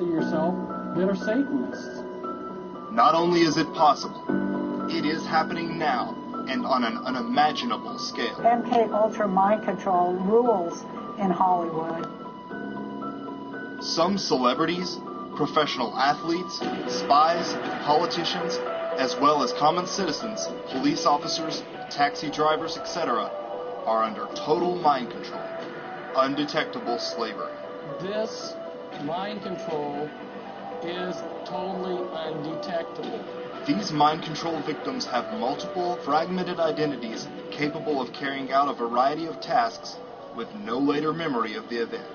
of yourself that are Satanists. Not only is it possible, it is happening now and on an unimaginable scale. MK Ultra mind control rules in Hollywood. Some celebrities, professional athletes, spies, politicians, as well as common citizens, police officers, taxi drivers, etc., are under total mind control, undetectable slavery. This mind control is totally undetectable. These mind control victims have multiple fragmented identities capable of carrying out a variety of tasks with no later memory of the event.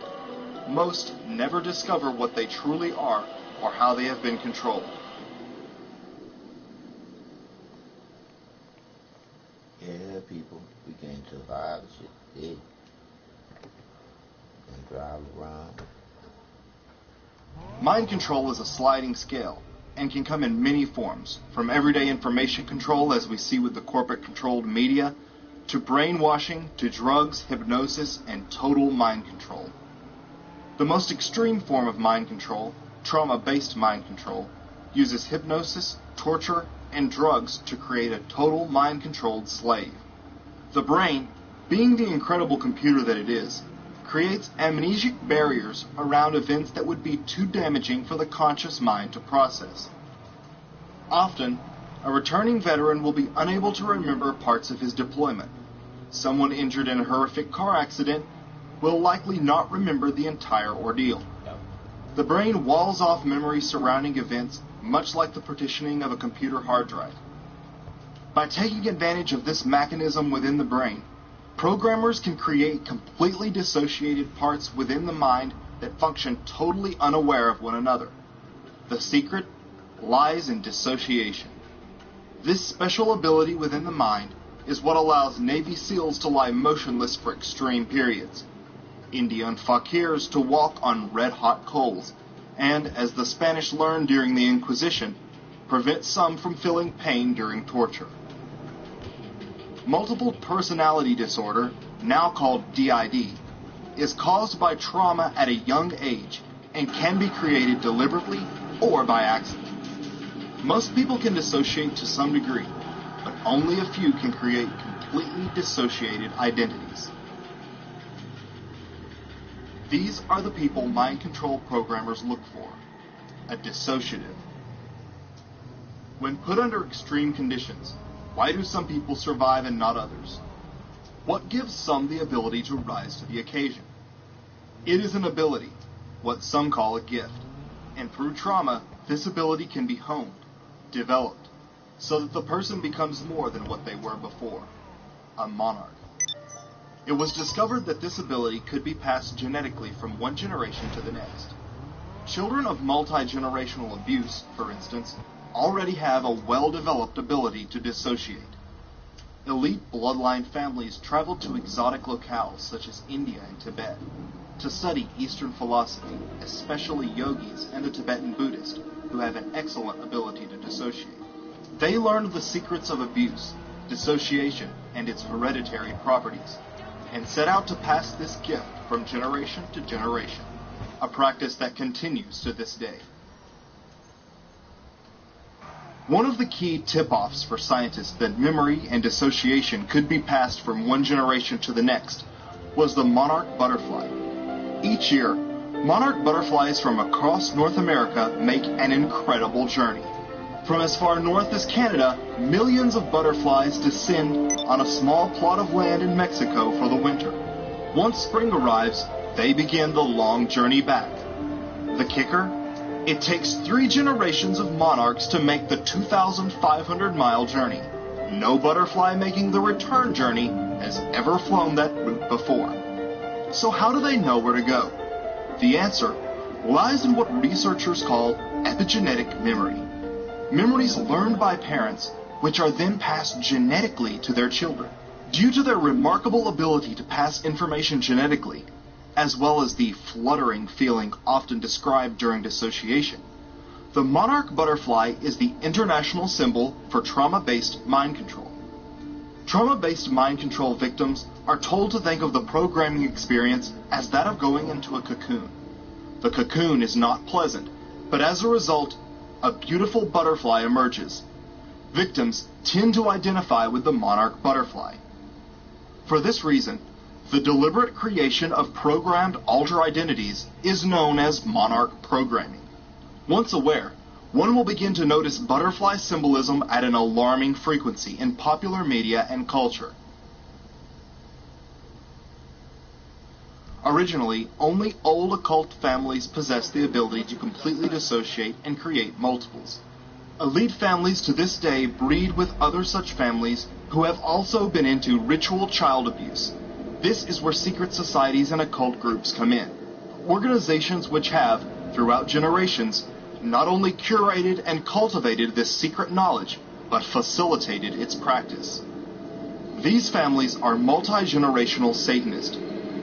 Most never discover what they truly are or how they have been controlled. Yeah, people, we can't survive shit today. And drive around. Mind control is a sliding scale and can come in many forms, from everyday information control, as we see with the corporate-controlled media, to brainwashing, to drugs, hypnosis, and total mind control. The most extreme form of mind control, trauma-based mind control, uses hypnosis, torture, and drugs to create a total mind-controlled slave. The brain, being the incredible computer that it is, creates amnesic barriers around events that would be too damaging for the conscious mind to process. Often, a returning veteran will be unable to remember parts of his deployment. Someone injured in a horrific car accident will likely not remember the entire ordeal. The brain walls off memories surrounding events, much like the partitioning of a computer hard drive. By taking advantage of this mechanism within the brain, programmers can create completely dissociated parts within the mind that function totally unaware of one another. The secret lies in dissociation. This special ability within the mind is what allows Navy SEALs to lie motionless for extreme periods, Indian fakirs to walk on red-hot coals, and, as the Spanish learned during the Inquisition, prevent some from feeling pain during torture. Multiple personality disorder, now called DID, is caused by trauma at a young age and can be created deliberately or by accident. Most people can dissociate to some degree, but only a few can create completely dissociated identities. These are the people mind control programmers look for: a dissociative. When put under extreme conditions, why do some people survive and not others? What gives some the ability to rise to the occasion? It is an ability, what some call a gift, and through trauma, this ability can be honed, developed, so that the person becomes more than what they were before, a monarch. It was discovered that this ability could be passed genetically from one generation to the next. Children of multi-generational abuse, for instance, already have a well-developed ability to dissociate. Elite bloodline families traveled to exotic locales such as India and Tibet to study Eastern philosophy, especially yogis and the Tibetan Buddhists, who have an excellent ability to dissociate. They learned the secrets of abuse, dissociation, and its hereditary properties, and set out to pass this gift from generation to generation, a practice that continues to this day. One of the key tip-offs for scientists that memory and dissociation could be passed from one generation to the next was the monarch butterfly. Each year, monarch butterflies from across North America make an incredible journey. From as far north as Canada, millions of butterflies descend on a small plot of land in Mexico for the winter. Once spring arrives, they begin the long journey back. The kicker? It takes 3 generations of monarchs to make the 2,500-mile journey. No butterfly making the return journey has ever flown that route before. So how do they know where to go? The answer lies in what researchers call epigenetic memory. Memories learned by parents, which are then passed genetically to their children. Due to their remarkable ability to pass information genetically, as well as the fluttering feeling often described during dissociation, the monarch butterfly is the international symbol for trauma-based mind control. Trauma-based mind control victims are told to think of the programming experience as that of going into a cocoon. The cocoon is not pleasant, but as a result, a beautiful butterfly emerges. Victims tend to identify with the monarch butterfly. For this reason, the deliberate creation of programmed alter identities is known as monarch programming. Once aware, one will begin to notice butterfly symbolism at an alarming frequency in popular media and culture. Originally, only old occult families possessed the ability to completely dissociate and create multiples. Elite families to this day breed with other such families who have also been into ritual child abuse. This is where secret societies and occult groups come in. Organizations which have, throughout generations, not only curated and cultivated this secret knowledge, but facilitated its practice. These families are multi-generational Satanist,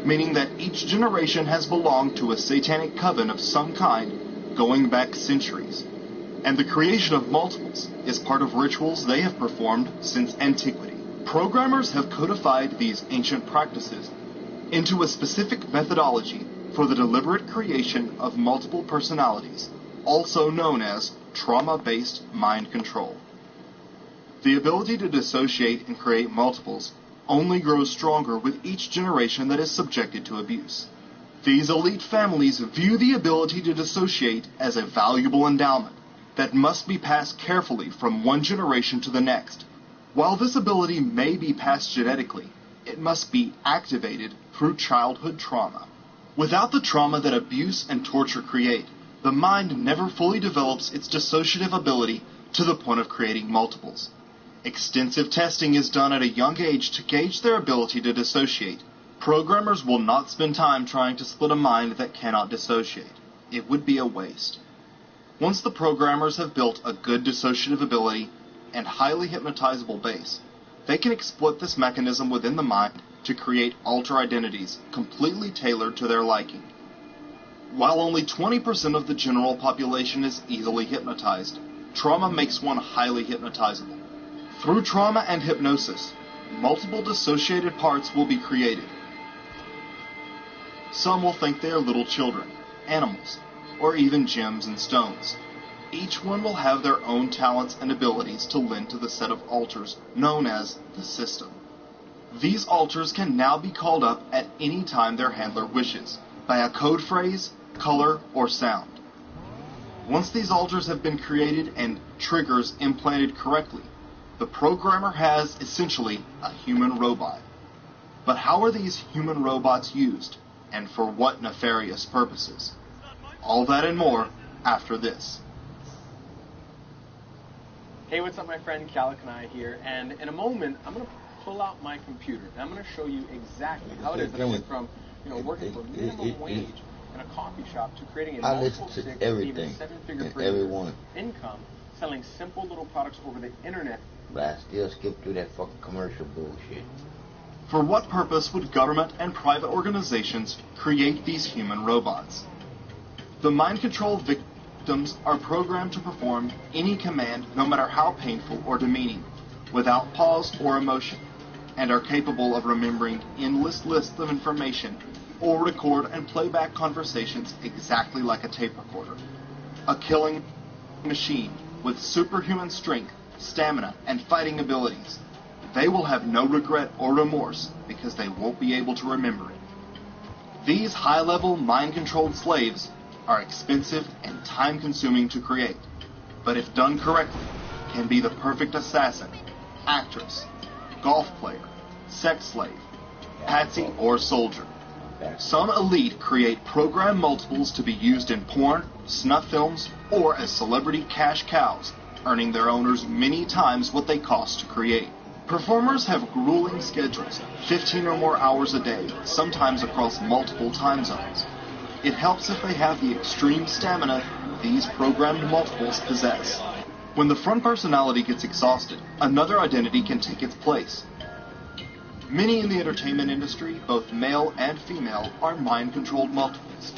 meaning that each generation has belonged to a satanic coven of some kind, going back centuries. And the creation of multiples is part of rituals they have performed since antiquity. Programmers have codified these ancient practices into a specific methodology for the deliberate creation of multiple personalities, also known as trauma-based mind control. The ability to dissociate and create multiples only grows stronger with each generation that is subjected to abuse. These elite families view the ability to dissociate as a valuable endowment that must be passed carefully from one generation to the next. While this ability may be passed genetically, it must be activated through childhood trauma. Without the trauma that abuse and torture create, the mind never fully develops its dissociative ability to the point of creating multiples. Extensive testing is done at a young age to gauge their ability to dissociate. Programmers will not spend time trying to split a mind that cannot dissociate. It would be a waste. Once the programmers have built a good dissociative ability and highly hypnotizable base, they can exploit this mechanism within the mind to create alter identities completely tailored to their liking. While only 20% of the general population is easily hypnotized, trauma makes one highly hypnotizable. Through trauma and hypnosis, multiple dissociated parts will be created. Some will think they are little children, animals, or even gems and stones. Each one will have their own talents and abilities to lend to the set of alters known as the system. These alters can now be called up at any time their handler wishes, by a code phrase, color, or sound. Once these alters have been created and triggers implanted correctly, the programmer has essentially a human robot. But how are these human robots used, and for what nefarious purposes? All that and more after this. Hey, what's up, my friend? kNOw here, and in a moment, I'm going to pull out my computer, and I'm going to show you exactly how it is that I went from, working for minimum wage in a coffee shop to creating a multiple six, even seven-figure per income, selling simple little products over the internet. But I still skip through that fucking commercial bullshit. For what purpose would government and private organizations create these human robots? The mind control victims are programmed to perform any command, no matter how painful or demeaning, without pause or emotion, and are capable of remembering endless lists of information or record and play back conversations exactly like a tape recorder. A killing machine with superhuman strength, stamina, and fighting abilities. They will have no regret or remorse because they won't be able to remember it. These high-level mind-controlled slaves are expensive and time-consuming to create, but if done correctly, can be the perfect assassin, actress, golf player, sex slave, patsy, or soldier. Some elite create program multiples to be used in porn, snuff films, or as celebrity cash cows, earning their owners many times what they cost to create. Performers have grueling schedules, 15 or more hours a day, sometimes across multiple time zones. It helps if they have the extreme stamina these programmed multiples possess. When the front personality gets exhausted, another identity can take its place. Many in the entertainment industry, both male and female, are mind-controlled multiples.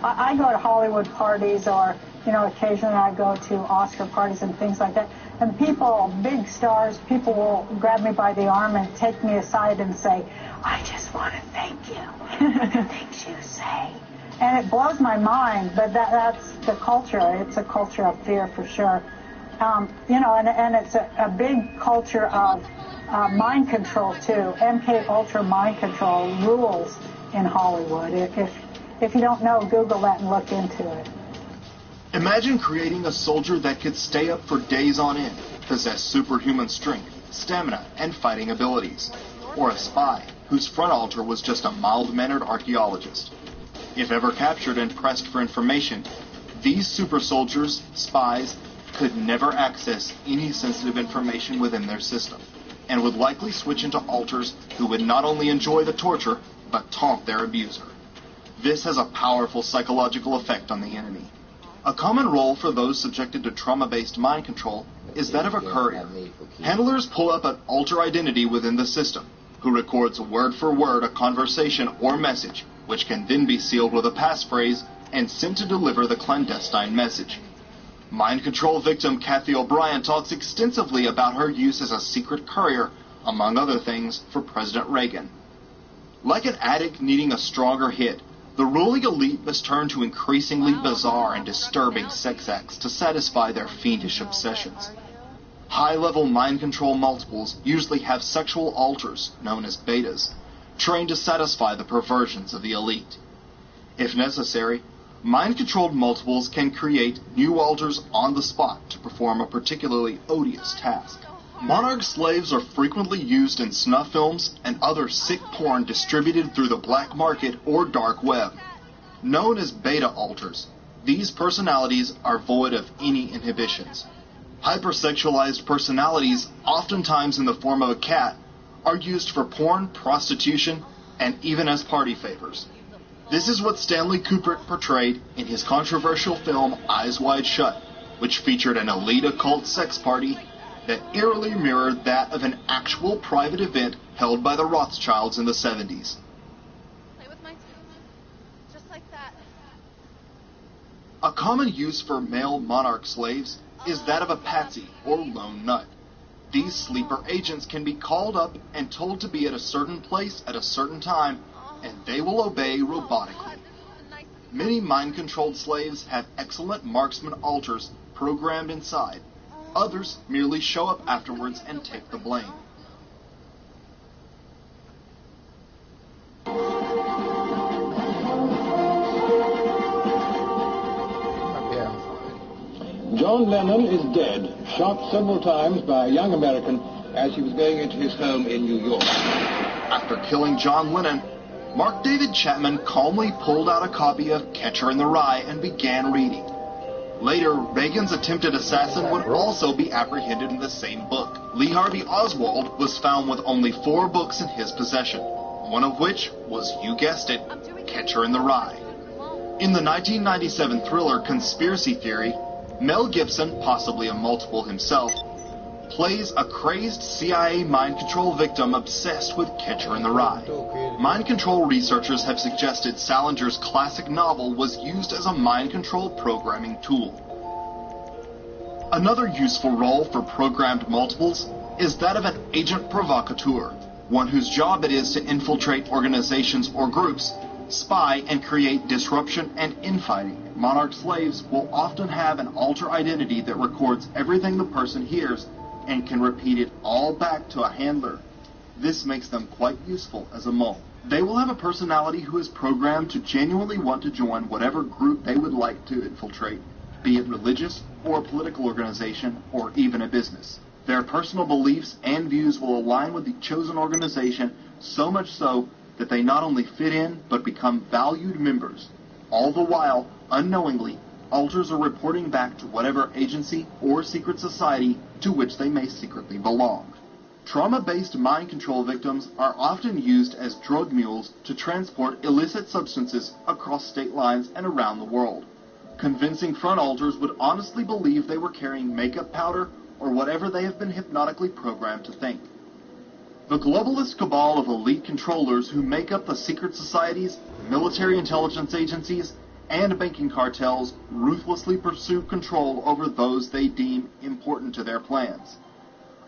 I go to Hollywood parties, or occasionally I go to Oscar parties and things like that. And people, big stars, people will grab me by the arm and take me aside and say, "I just want to thank you for the things you say." And it blows my mind, but that's the culture. It's a culture of fear for sure. And it's a big culture of mind control too. MK Ultra mind control rules in Hollywood. If you don't know, Google that and look into it. Imagine creating a soldier that could stay up for days on end, possess superhuman strength, stamina, and fighting abilities. Or a spy whose front altar was just a mild-mannered archaeologist. If ever captured and pressed for information, these super soldiers, spies, could never access any sensitive information within their system, and would likely switch into alters who would not only enjoy the torture, but taunt their abuser. This has a powerful psychological effect on the enemy. A common role for those subjected to trauma-based mind control is that of a courier. Handlers pull up an alter identity within the system, who records word for word a conversation or message, which can then be sealed with a passphrase and sent to deliver the clandestine message. Mind control victim Kathy O'Brien talks extensively about her use as a secret courier, among other things, for President Reagan. Like an addict needing a stronger hit, the ruling elite must turn to increasingly bizarre and disturbing sex acts to satisfy their fiendish obsessions. High-level mind control multiples usually have sexual alters, known as betas, trained to satisfy the perversions of the elite. If necessary, mind-controlled multiples can create new alters on the spot to perform a particularly odious task. Monarch slaves are frequently used in snuff films and other sick porn distributed through the black market or dark web. Known as beta alters, these personalities are void of any inhibitions. Hypersexualized personalities, oftentimes in the form of a cat, are used for porn, prostitution, and even as party favors. This is what Stanley Kubrick portrayed in his controversial film Eyes Wide Shut, which featured an elite occult sex party that eerily mirrored that of an actual private event held by the Rothschilds in the 70s. Play with my spoon, just like that. A common use for male monarch slaves is that of a patsy or lone nut. These sleeper agents can be called up and told to be at a certain place at a certain time, and they will obey robotically. Many mind-controlled slaves have excellent marksman alters programmed inside. Others merely show up afterwards and take the blame. John Lennon is dead, shot several times by a young American as he was going into his home in New York. After killing John Lennon, Mark David Chapman calmly pulled out a copy of Catcher in the Rye and began reading. Later, Reagan's attempted assassin would also be apprehended in the same book. Lee Harvey Oswald was found with only 4 books in his possession, one of which was, you guessed it, Catcher in the Rye. In the 1997 thriller Conspiracy Theory, Mel Gibson, possibly a multiple himself, plays a crazed CIA mind control victim obsessed with Catcher in the Rye. Mind control researchers have suggested Salinger's classic novel was used as a mind control programming tool. Another useful role for programmed multiples is that of an agent provocateur, one whose job it is to infiltrate organizations or groups, spy, and create disruption and infighting. Monarch slaves will often have an alter identity that records everything the person hears and can repeat it all back to a handler. This makes them quite useful as a mole. They will have a personality who is programmed to genuinely want to join whatever group they would like to infiltrate, be it religious or a political organization or even a business. Their personal beliefs and views will align with the chosen organization, so much so that they not only fit in but become valued members. All the while, unknowingly, alters are reporting back to whatever agency or secret society to which they may secretly belong. Trauma-based mind control victims are often used as drug mules to transport illicit substances across state lines and around the world. Convincing front alters would honestly believe they were carrying makeup powder or whatever they have been hypnotically programmed to think. The globalist cabal of elite controllers who make up the secret societies, military intelligence agencies, and banking cartels ruthlessly pursue control over those they deem important to their plans.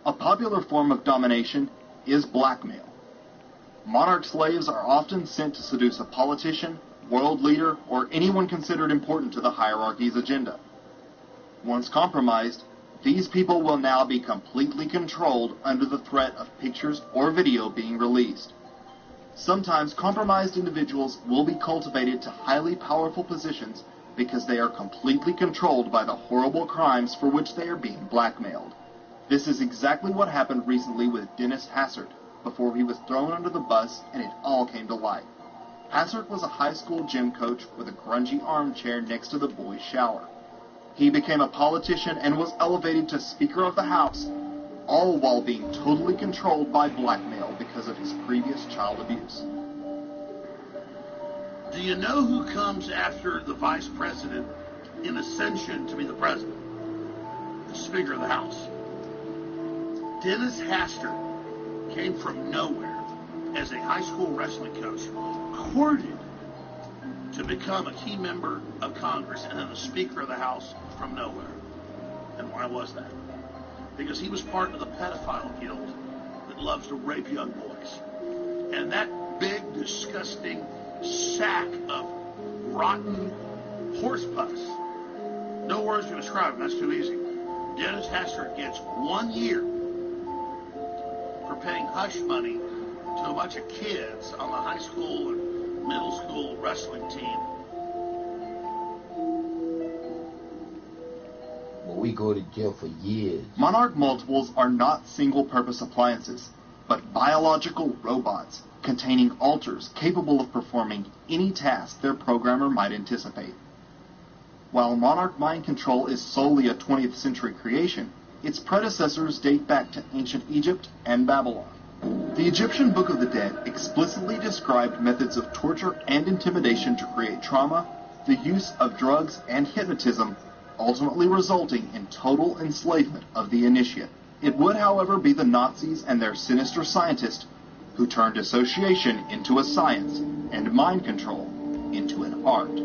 A popular form of domination is blackmail. Monarch slaves are often sent to seduce a politician, world leader, or anyone considered important to the hierarchy's agenda. Once compromised, these people will now be completely controlled under the threat of pictures or video being released. Sometimes compromised individuals will be cultivated to highly powerful positions because they are completely controlled by the horrible crimes for which they are being blackmailed. This is exactly what happened recently with Dennis Hassert before he was thrown under the bus and it all came to light. Hassert was a high school gym coach with a grungy armchair next to the boys' shower. He became a politician and was elevated to Speaker of the House, all while being totally controlled by blackmail because of his previous child abuse. Do you know who comes after the vice president in ascension to be the president? The Speaker of the House. Dennis Hastert came from nowhere as a high school wrestling coach, courted to become a key member of Congress and then the Speaker of the House from nowhere. And why was that? Because he was part of the pedophile guild that loves to rape young boys. And that big, disgusting sack of rotten horse pus. No words to describe him, that's too easy. Dennis Hastert gets 1 year for paying hush money to a bunch of kids on the high school and middle school wrestling team. Well, we go to jail for years. Monarch multiples are not single-purpose appliances, but biological robots containing alters capable of performing any task their programmer might anticipate. While Monarch mind control is solely a 20th century creation, its predecessors date back to ancient Egypt and Babylon. The Egyptian Book of the Dead explicitly described methods of torture and intimidation to create trauma, the use of drugs and hypnotism, ultimately resulting in total enslavement of the initiate. It would, however, be the Nazis and their sinister scientists who turned dissociation into a science and mind control into an art.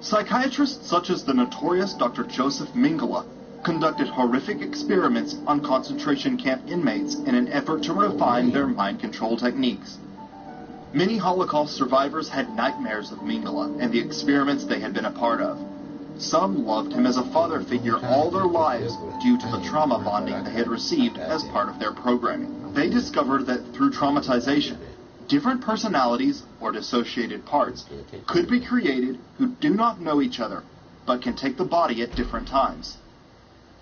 Psychiatrists such as the notorious Dr. Joseph Mengele conducted horrific experiments on concentration camp inmates in an effort to refine their mind control techniques. Many Holocaust survivors had nightmares of Mengele and the experiments they had been a part of. Some loved him as a father figure all their lives due to the trauma bonding they had received as part of their programming. They discovered that through traumatization, different personalities, or dissociated parts, could be created who do not know each other, but can take the body at different times.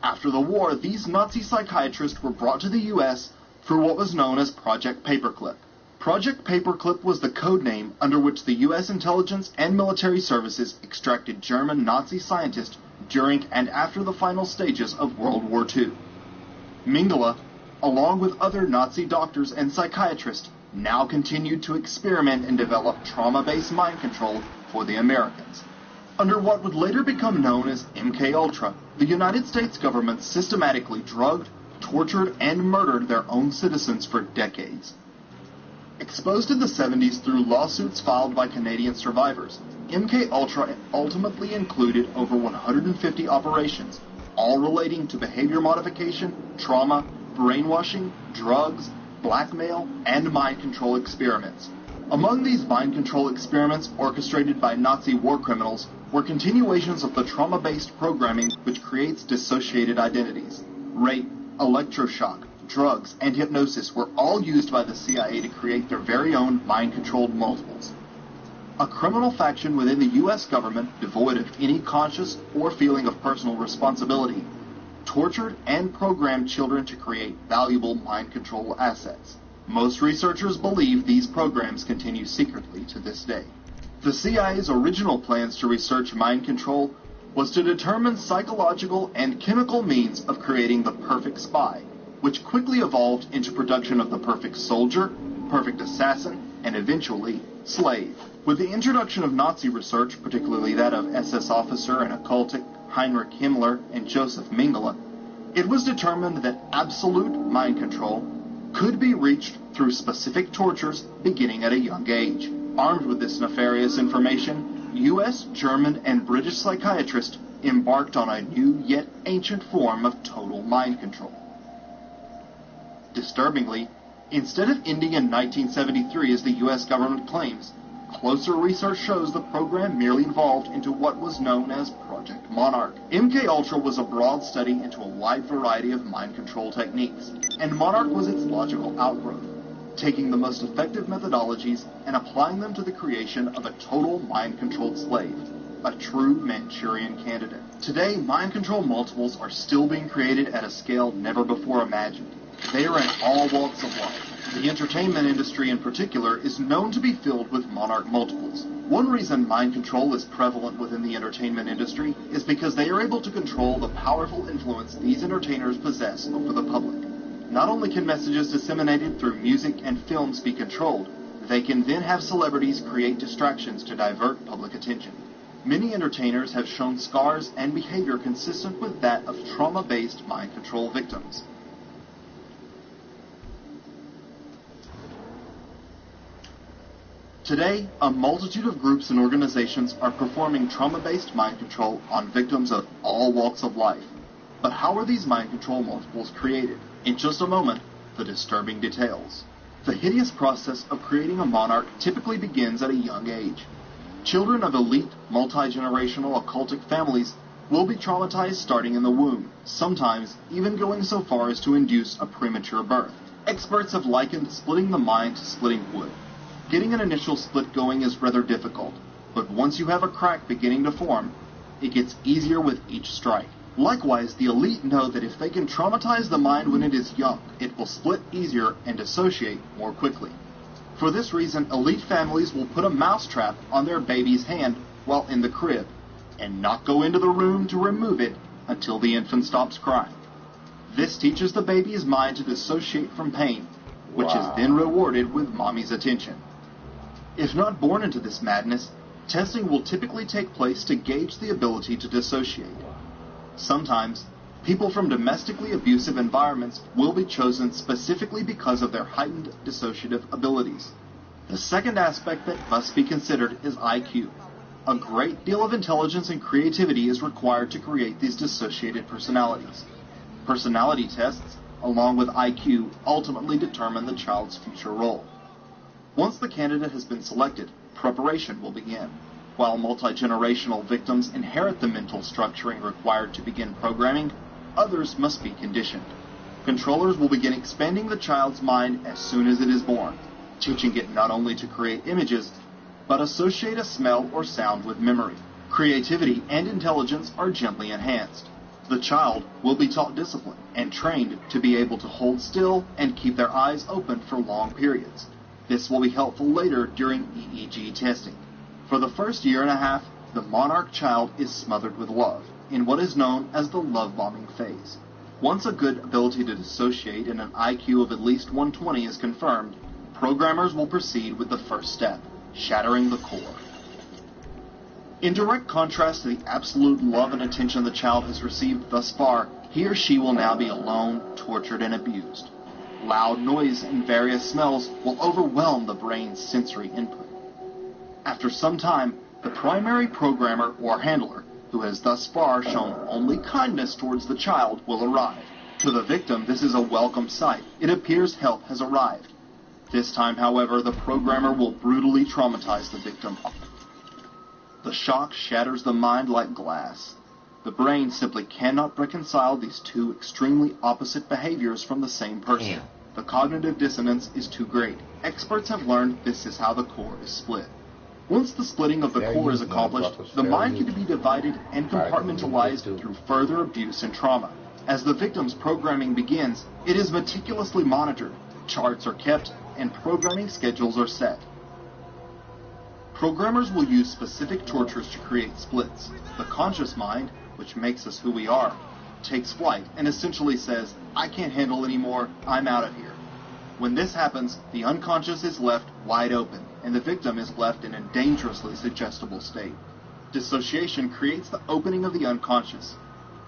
After the war, these Nazi psychiatrists were brought to the U.S. through what was known as Project Paperclip. Project Paperclip was the code name under which the U.S. intelligence and military services extracted German Nazi scientists during and after the final stages of World War II. Mengele, along with other Nazi doctors and psychiatrists, now continued to experiment and develop trauma-based mind control for the Americans. Under what would later become known as MKUltra, the United States government systematically drugged, tortured, and murdered their own citizens for decades. Exposed in the 70s through lawsuits filed by Canadian survivors, MKUltra ultimately included over 150 operations, all relating to behavior modification, trauma, brainwashing, drugs, blackmail, and mind control experiments. Among these mind control experiments orchestrated by Nazi war criminals were continuations of the trauma-based programming which creates dissociated identities. Rape, electroshock, drugs, and hypnosis were all used by the CIA to create their very own mind-controlled multiples. A criminal faction within the U.S. government, devoid of any conscious or feeling of personal responsibility, tortured and programmed children to create valuable mind control assets. Most researchers believe these programs continue secretly to this day. The CIA's original plans to research mind control was to determine psychological and chemical means of creating the perfect spy, which quickly evolved into production of the perfect soldier, perfect assassin, and eventually slave. With the introduction of Nazi research, particularly that of SS officer and occultic Heinrich Himmler and Joseph Mengele, it was determined that absolute mind control could be reached through specific tortures beginning at a young age. Armed with this nefarious information, U.S., German, and British psychiatrists embarked on a new yet ancient form of total mind control. Disturbingly, instead of ending in 1973 as the U.S. government claims, Closer research shows the program merely evolved into what was known as Project Monarch. MKUltra was a broad study into a wide variety of mind control techniques, and Monarch was its logical outgrowth, taking the most effective methodologies and applying them to the creation of a total mind-controlled slave, a true Manchurian candidate. Today, mind control multiples are still being created at a scale never before imagined. They are in all walks of life. The entertainment industry in particular is known to be filled with Monarch multiples. One reason mind control is prevalent within the entertainment industry is because they are able to control the powerful influence these entertainers possess over the public. Not only can messages disseminated through music and films be controlled, they can then have celebrities create distractions to divert public attention. Many entertainers have shown scars and behavior consistent with that of trauma-based mind control victims. Today, a multitude of groups and organizations are performing trauma-based mind control on victims of all walks of life. But how are these mind control multiples created? In just a moment, the disturbing details. The hideous process of creating a monarch typically begins at a young age. Children of elite, multi-generational occultic families will be traumatized starting in the womb, sometimes even going so far as to induce a premature birth. Experts have likened splitting the mind to splitting wood. Getting an initial split going is rather difficult, but once you have a crack beginning to form, it gets easier with each strike. Likewise, the elite know that if they can traumatize the mind when it is young, it will split easier and dissociate more quickly. For this reason, elite families will put a mousetrap on their baby's hand while in the crib, and not go into the room to remove it until the infant stops crying. This teaches the baby's mind to dissociate from pain, which is then rewarded with mommy's attention. If not born into this madness, testing will typically take place to gauge the ability to dissociate. Sometimes, people from domestically abusive environments will be chosen specifically because of their heightened dissociative abilities. The second aspect that must be considered is IQ. A great deal of intelligence and creativity is required to create these dissociated personalities. Personality tests, along with IQ, ultimately determine the child's future role. Once the candidate has been selected, preparation will begin. While multi-generational victims inherit the mental structuring required to begin programming, others must be conditioned. Controllers will begin expanding the child's mind as soon as it is born, teaching it not only to create images, but associate a smell or sound with memory. Creativity and intelligence are gently enhanced. The child will be taught discipline and trained to be able to hold still and keep their eyes open for long periods. This will be helpful later during EEG testing. For the first year and a half, the monarch child is smothered with love, in what is known as the love bombing phase. Once a good ability to dissociate and an IQ of at least 120 is confirmed, programmers will proceed with the first step, shattering the core. In direct contrast to the absolute love and attention the child has received thus far, he or she will now be alone, tortured, and abused. Loud noise and various smells will overwhelm the brain's sensory input. After some time, the primary programmer or handler, who has thus far shown only kindness towards the child, will arrive. To the victim, this is a welcome sight. It appears help has arrived. This time, however, the programmer will brutally traumatize the victim. The shock shatters the mind like glass. The brain simply cannot reconcile these two extremely opposite behaviors from the same person. The cognitive dissonance is too great. Experts have learned this is how the core is split. Once the splitting of the core is accomplished, the mind can be divided and compartmentalized through further abuse and trauma. As the victim's programming begins, it is meticulously monitored, charts are kept, and programming schedules are set. Programmers will use specific tortures to create splits. The conscious mind, which makes us who we are, takes flight and essentially says, "I can't handle anymore, I'm out of here." When this happens, the unconscious is left wide open, and the victim is left in a dangerously suggestible state. Dissociation creates the opening of the unconscious.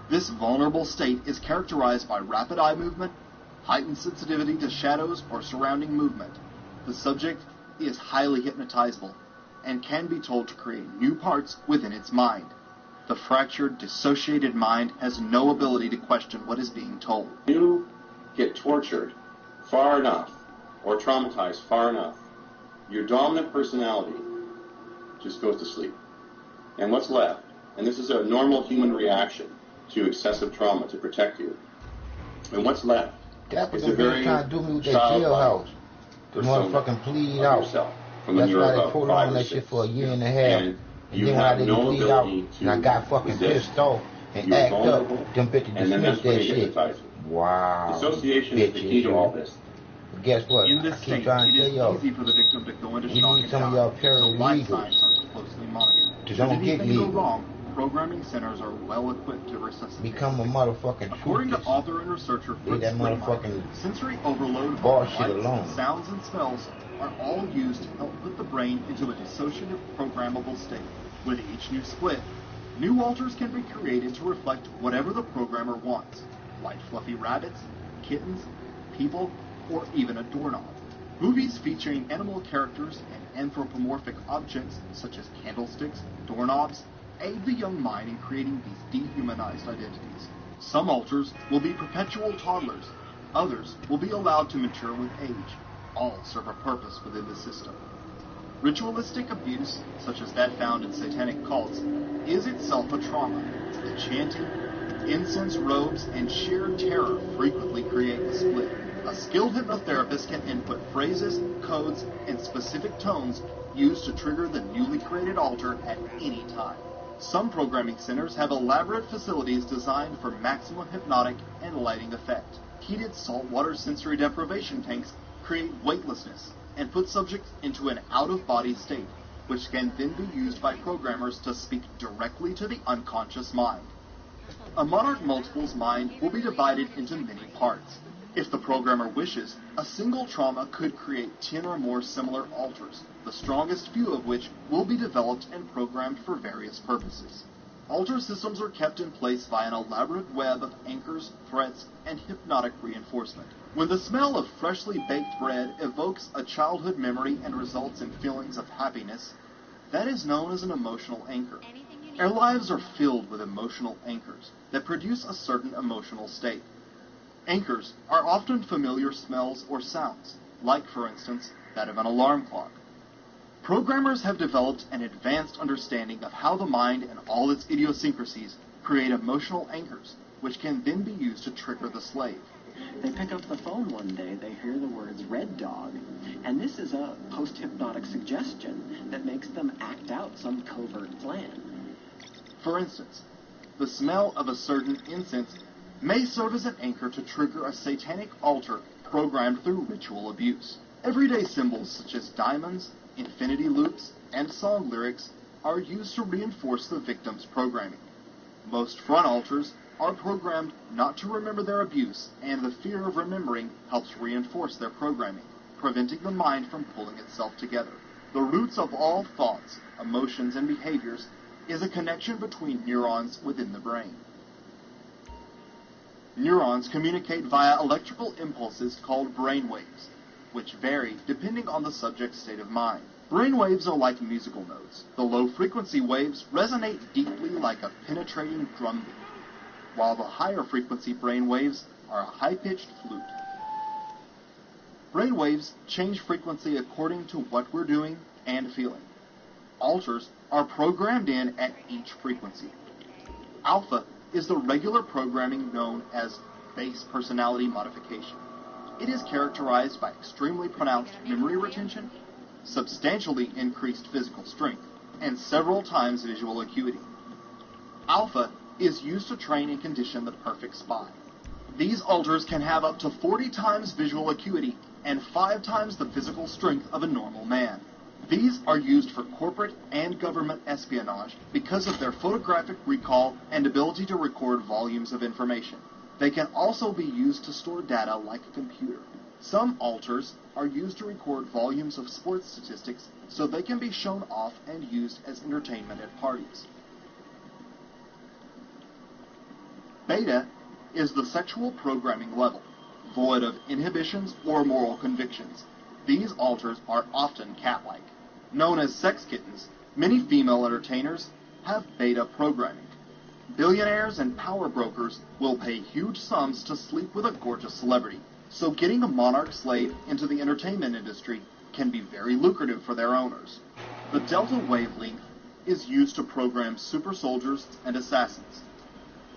This vulnerable state is characterized by rapid eye movement, heightened sensitivity to shadows or surrounding movement. The subject is highly hypnotizable and can be told to create new parts within its mind. The fractured, dissociated mind has no ability to question what is being told. You get tortured far enough or traumatized far enough, your dominant personality just goes to sleep. And what's left, and this is a normal human reaction to excessive trauma to protect you, and what's left is a very trying to do me with that jailhouse. The motherfucking plead out. That's why they prolonged that shit for a year and a half. And then when I didn't bleed out, and I got fucking pissed off and act up, them bitches dismissed that shit. Wow. Dissociation is the key to all this. But guess what? In this I keep state, trying to it tell y'all, is easy for the victim to go into we shock need and some of die, y'all so life signs paralegals are closely monitored. to Should don't get anything go legal. wrong, programming centers are well equipped to resuscitate. Become a motherfucking According to trutH. author and researcher Leave Fritz that Springmeier, motherfucking sensory overload bullshit lights, alone. sounds, and smells are all used to help put the brain into a dissociative programmable state. With each new split, new alters can be created to reflect whatever the programmer wants, like fluffy rabbits, kittens, people, or even a doorknob. Movies featuring animal characters and anthropomorphic objects such as candlesticks, doorknobs, aid the young mind in creating these dehumanized identities. Some alters will be perpetual toddlers, others will be allowed to mature with age. All serve a purpose within the system. Ritualistic abuse, such as that found in satanic cults, is itself a trauma. The chanting, incense robes, and sheer terror frequently create the split. A skilled hypnotherapist can input phrases, codes, and specific tones used to trigger the newly created alter at any time. Some programming centers have elaborate facilities designed for maximum hypnotic and lighting effect. Heated saltwater sensory deprivation tanks create weightlessness and put subjects into an out-of-body state, which can then be used by programmers to speak directly to the unconscious mind. A monarch multiple's mind will be divided into many parts. If the programmer wishes, a single trauma could create 10 or more similar alters, the strongest few of which will be developed and programmed for various purposes. Alter systems are kept in place by an elaborate web of anchors, threats, and hypnotic reinforcement. When the smell of freshly baked bread evokes a childhood memory and results in feelings of happiness, that is known as an emotional anchor. Our lives are filled with emotional anchors that produce a certain emotional state. Anchors are often familiar smells or sounds, like, for instance, that of an alarm clock. Programmers have developed an advanced understanding of how the mind and all its idiosyncrasies create emotional anchors, which can then be used to trigger the slave. They pick up the phone one day, they hear the words "red dog," and this is a post-hypnotic suggestion that makes them act out some covert plan. For instance, the smell of a certain incense may serve as an anchor to trigger a satanic alter programmed through ritual abuse. Everyday symbols such as diamonds, infinity loops, and song lyrics are used to reinforce the victim's programming. Most front alters are programmed not to remember their abuse, and the fear of remembering helps reinforce their programming, preventing the mind from pulling itself together. The roots of all thoughts, emotions, and behaviors is a connection between neurons within the brain. Neurons communicate via electrical impulses called brain waves, which vary depending on the subject's state of mind. Brain waves are like musical notes. The low-frequency waves resonate deeply like a penetrating drum beat, while the higher-frequency brain waves are a high-pitched flute. Brain waves change frequency according to what we're doing and feeling. Alters are programmed in at each frequency. Alpha is the regular programming known as base personality modification. It is characterized by extremely pronounced memory retention, substantially increased physical strength, and several times visual acuity. Alpha is used to train and condition the perfect spy. These alters can have up to 40 times visual acuity and 5 times the physical strength of a normal man. These are used for corporate and government espionage because of their photographic recall and ability to record volumes of information. They can also be used to store data like a computer. Some alters are used to record volumes of sports statistics so they can be shown off and used as entertainment at parties. Beta is the sexual programming level, void of inhibitions or moral convictions. These alters are often cat-like. Known as sex kittens, many female entertainers have beta programming. Billionaires and power brokers will pay huge sums to sleep with a gorgeous celebrity, so getting a monarch slave into the entertainment industry can be very lucrative for their owners. The delta wavelength is used to program super soldiers and assassins.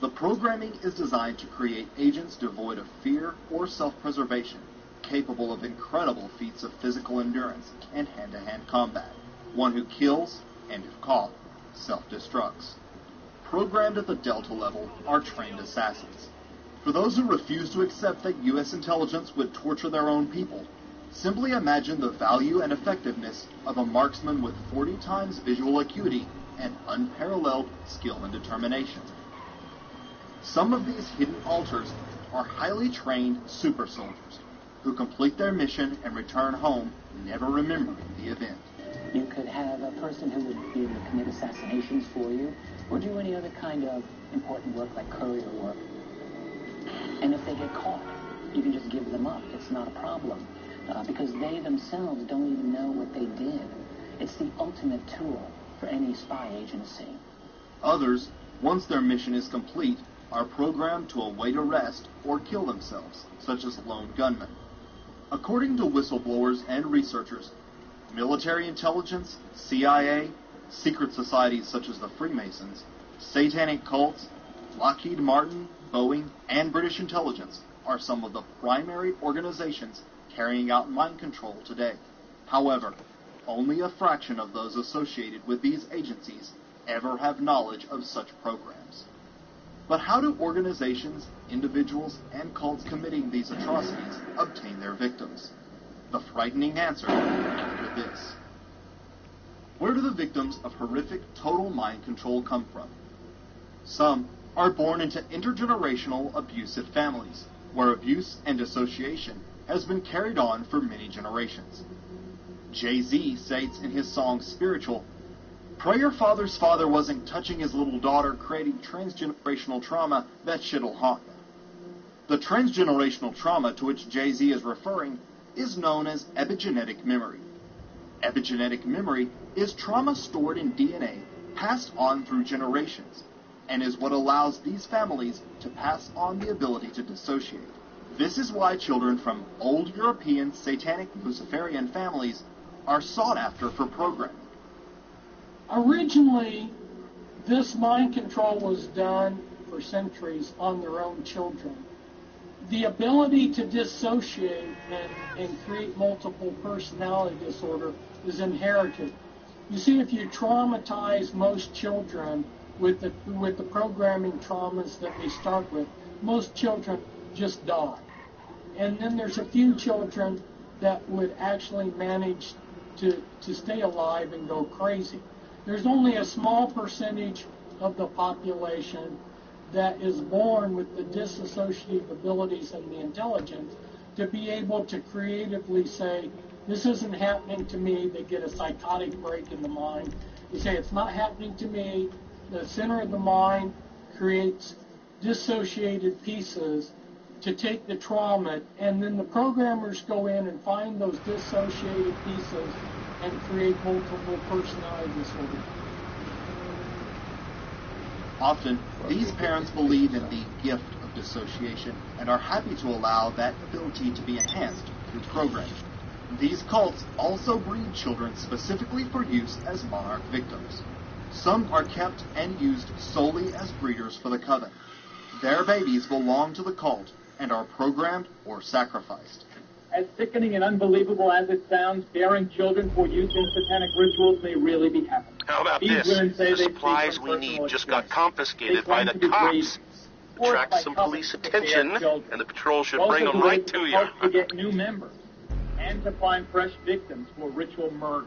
The programming is designed to create agents devoid of fear or self-preservation, capable of incredible feats of physical endurance and hand-to-hand combat, one who kills, and if caught, self-destructs. Programmed at the delta level are trained assassins. For those who refuse to accept that U.S. intelligence would torture their own people, simply imagine the value and effectiveness of a marksman with 40 times visual acuity and unparalleled skill and determination. Some of these hidden alters are highly trained super soldiers who complete their mission and return home never remembering the event. You could have a person who would be able to commit assassinations for you or do any other kind of important work like courier work. And if they get caught, you can just give them up. It's not a problem because they themselves don't even know what they did. It's the ultimate tool for any spy agency. Others, once their mission is complete, are programmed to await arrest or kill themselves, such as lone gunmen. According to whistleblowers and researchers, military intelligence, CIA, secret societies such as the Freemasons, satanic cults, Lockheed Martin, Boeing, and British intelligence are some of the primary organizations carrying out mind control today. However, only a fraction of those associated with these agencies ever have knowledge of such programs. But how do organizations, individuals, and cults committing these atrocities obtain their victims? The frightening answer after this. Where do the victims of horrific total mind control come from? Some are born into intergenerational abusive families, where abuse and dissociation has been carried on for many generations. Jay-Z states in his song Spiritual, "Pray your father's father wasn't touching his little daughter, creating transgenerational trauma, that shit'll haunt them." The transgenerational trauma to which Jay-Z is referring is known as epigenetic memory. Epigenetic memory is trauma stored in DNA passed on through generations, and is what allows these families to pass on the ability to dissociate. This is why children from old European satanic Luciferian families are sought after for programming. Originally, this mind control was done for centuries on their own children. The ability to dissociate and create multiple personality disorder is inherited. You see, if you traumatize most children with the programming traumas that they start with, most children just die. And then there's a few children that would actually manage to stay alive and go crazy. There's only a small percentage of the population that is born with the disassociative abilities and the intelligence to be able to creatively say, this isn't happening to me. They get a psychotic break in the mind. They say, it's not happening to me. The center of the mind creates dissociated pieces to take the trauma, and then the programmers go in and find those dissociated pieces and create multiple personality disorder. Often, these parents believe in the gift of dissociation and are happy to allow that ability to be enhanced through programming. These cults also breed children specifically for use as monarch victims. Some are kept and used solely as breeders for the coven. Their babies belong to the cult and are programmed or sacrificed. As sickening and unbelievable as it sounds, bearing children for use in satanic rituals may really be happening. How about These this? women say The they supplies we need just got confiscated by the cops. Attract some police attention, and the patrol should bring them right to you. To get new members and to find fresh victims for ritual murder.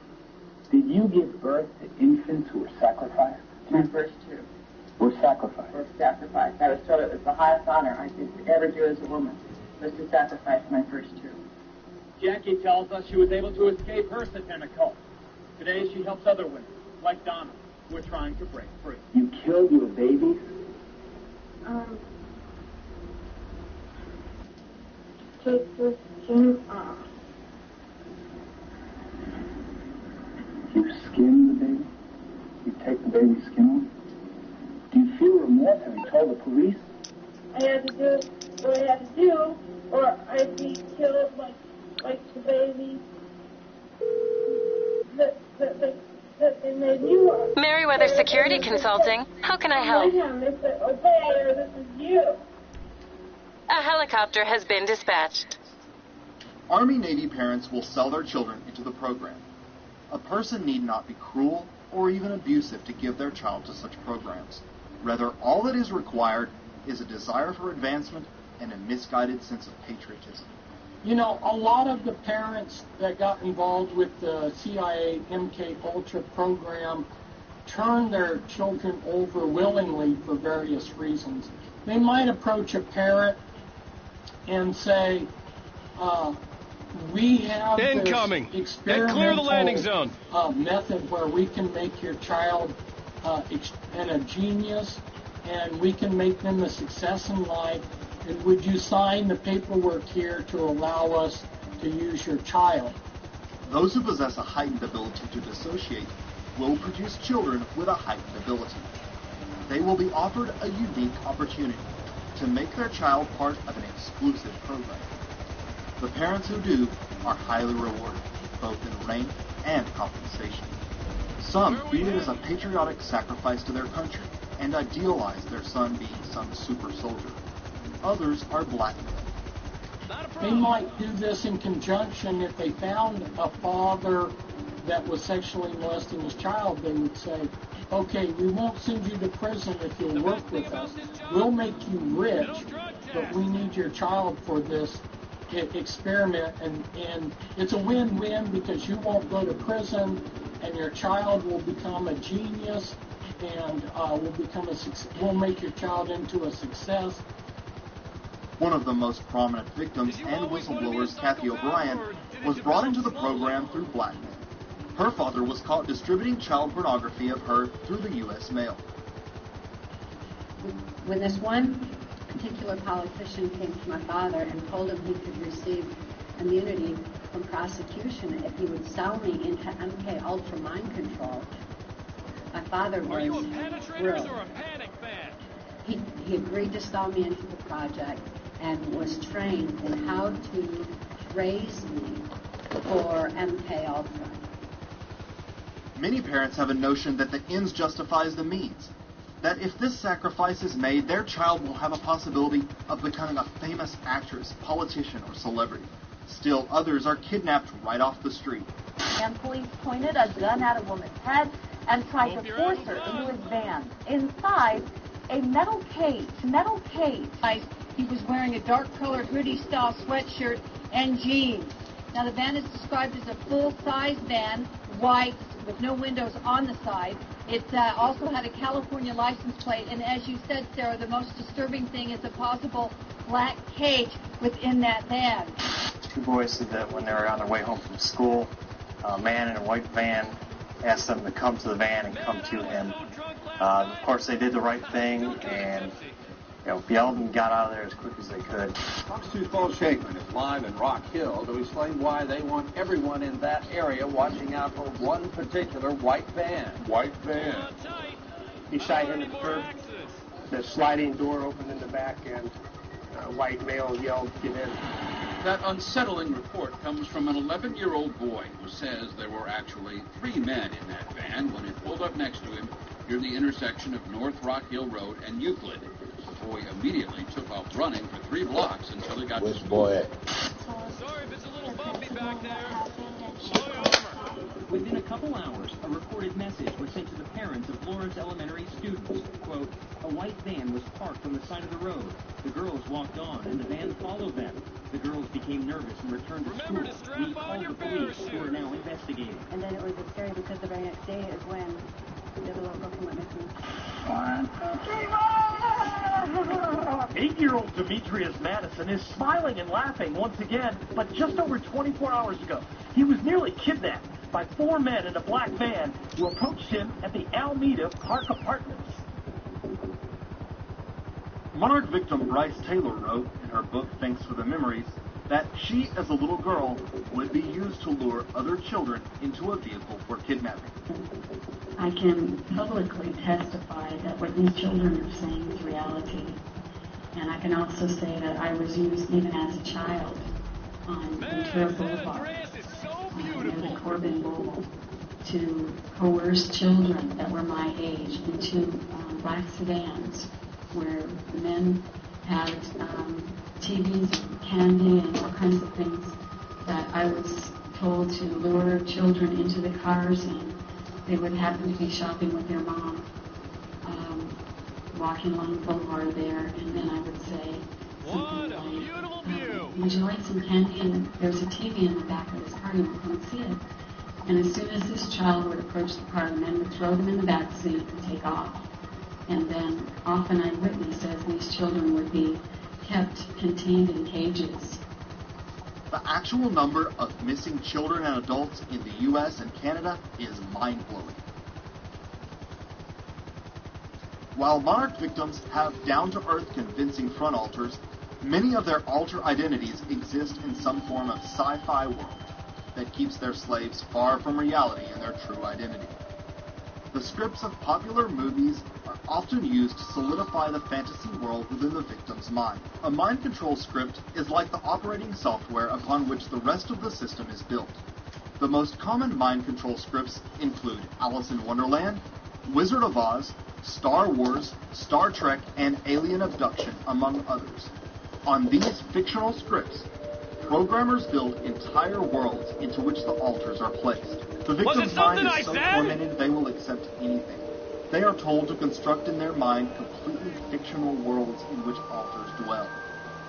Did you give birth to infants who were sacrificed? My first two Were sacrificed? were sacrificed. I was told it was the highest honor I could ever do as a woman, was to sacrifice my first two. Jackie tells us she was able to escape her satanic cult. Today she helps other women, like Donna, who are trying to break free. You killed your babies? Take the skin off. You skin the baby? You take the baby's skin off? Do you feel remorse? Have you told the police? I had to do what I had to do, or I'd be killed like the baby. The that they made you up. Meriwether Security Consulting. How can I help? They said, okay, or this is you. A helicopter has been dispatched. Army-Navy parents will sell their children into the program. A person need not be cruel or even abusive to give their child to such programs. Rather, all that is required is a desire for advancement and a misguided sense of patriotism. You know, a lot of the parents that got involved with the CIA MKUltra program turned their children over willingly for various reasons. They might approach a parent and say, we have incoming. This experimental and clear the landing zone. Method where we can make your child a genius, and we can make them a success in life. And would you sign the paperwork here to allow us to use your child? Those who possess a heightened ability to dissociate will produce children with a heightened ability. They will be offered a unique opportunity to make their child part of an exclusive program. The parents who do are highly rewarded, both in rank and compensation. Some view it as a patriotic sacrifice to their country and idealize their son being some super soldier. Others are blackmailed. They might do this in conjunction if they found a father that was sexually molesting his child. They would say, okay, we won't send you to prison if you'll work with us. We'll make you rich, but we need your child for this experiment. And it's a win-win because you won't go to prison and your child will become a genius and we'll make your child into a success. One of the most prominent victims and whistleblowers, Kathy O'Brien, was brought into the program through blackmail. Her father was caught distributing child pornography of her through the U.S. mail. When this one particular politician came to my father and told him he could receive immunity from prosecution if he would sell me into MKUltra mind control, my father was thrilled. He agreed to sell me into the project and was trained in how to raise me for MKUltra. Many parents have a notion that the ends justifies the means. That if this sacrifice is made, their child will have a possibility of becoming a famous actress, politician, or celebrity. Still, others are kidnapped right off the street. And police pointed a gun at a woman's head and tried to force her into his van. Inside, a metal cage. He was wearing a dark-colored hoodie-style sweatshirt and jeans. Now, the van is described as a full-size van, white, with no windows on the side. It also had a California license plate, and as you said, Sarah, the most disturbing thing is a possible black cage within that van. Two boys said that when they were on their way home from school, a man in a white van asked them to come to the van and come to him. Of course, they did the right thing and yelled and got out of there as quick as they could. Fox 2's Paul Shakeman is live in Rock Hill to explain why they want everyone in that area watching out for one particular white van. White van. He shied him at the curb. The sliding door opened in the back, and a white male yelled, "Get in." That unsettling report comes from an 11-year-old boy who says there were actually 3 men in that van when it pulled up next to him near the intersection of North Rock Hill Road and Euclid. The boy immediately took off running for 3 blocks until he got to school. Sorry if it's a little bumpy back there. Within a couple hours, a recorded message was sent to the parents of Lawrence Elementary students. Quote, a white van was parked on the side of the road. The girls walked on, and the van followed them. The girls became nervous and returned to school. We called the police, who are now investigating. And then it was scary because the very next day is when the other little girl came with me. 8-year-old Demetrius Madison is smiling and laughing once again, but just over 24 hours ago, he was nearly kidnapped by 4 men in a black van who approached him at the Alameda Park Apartments. Monarch victim Bryce Taylor wrote in her book Thanks for the Memories that she, as a little girl, would be used to lure other children into a vehicle for kidnapping. I can publicly testify that what these children are saying is reality. And I can also say that I was used even as a child on Ventura Boulevard, near the Corbin Bowl. to coerce children that were my age into black sedans where the men had TVs and candy and all kinds of things that I was told to lure children into the cars, and they would happen to be shopping with their mom, walking along the boulevard there, and then I would say something like, would you like some candy? And there's a TV in the back of this car, you want to come see it. And as soon as this child would approach the car, the men would throw them in the back seat and take off. And then often I witnessed as these children would be kept contained in cages. The actual number of missing children and adults in the U.S. and Canada is mind-blowing. While Monarch victims have down-to-earth convincing front alters, many of their alter identities exist in some form of sci-fi world that keeps their slaves far from reality and their true identity. The scripts of popular movies are often used to solidify the fantasy world within the victim's mind. A mind control script is like the operating software upon which the rest of the system is built. The most common mind control scripts include Alice in Wonderland, Wizard of Oz, Star Wars, Star Trek, and Alien Abduction, among others. On these fictional scripts, programmers build entire worlds into which the alters are placed. The victim's mind is so tormented they will accept anything. They are told to construct in their mind completely fictional worlds in which alters dwell.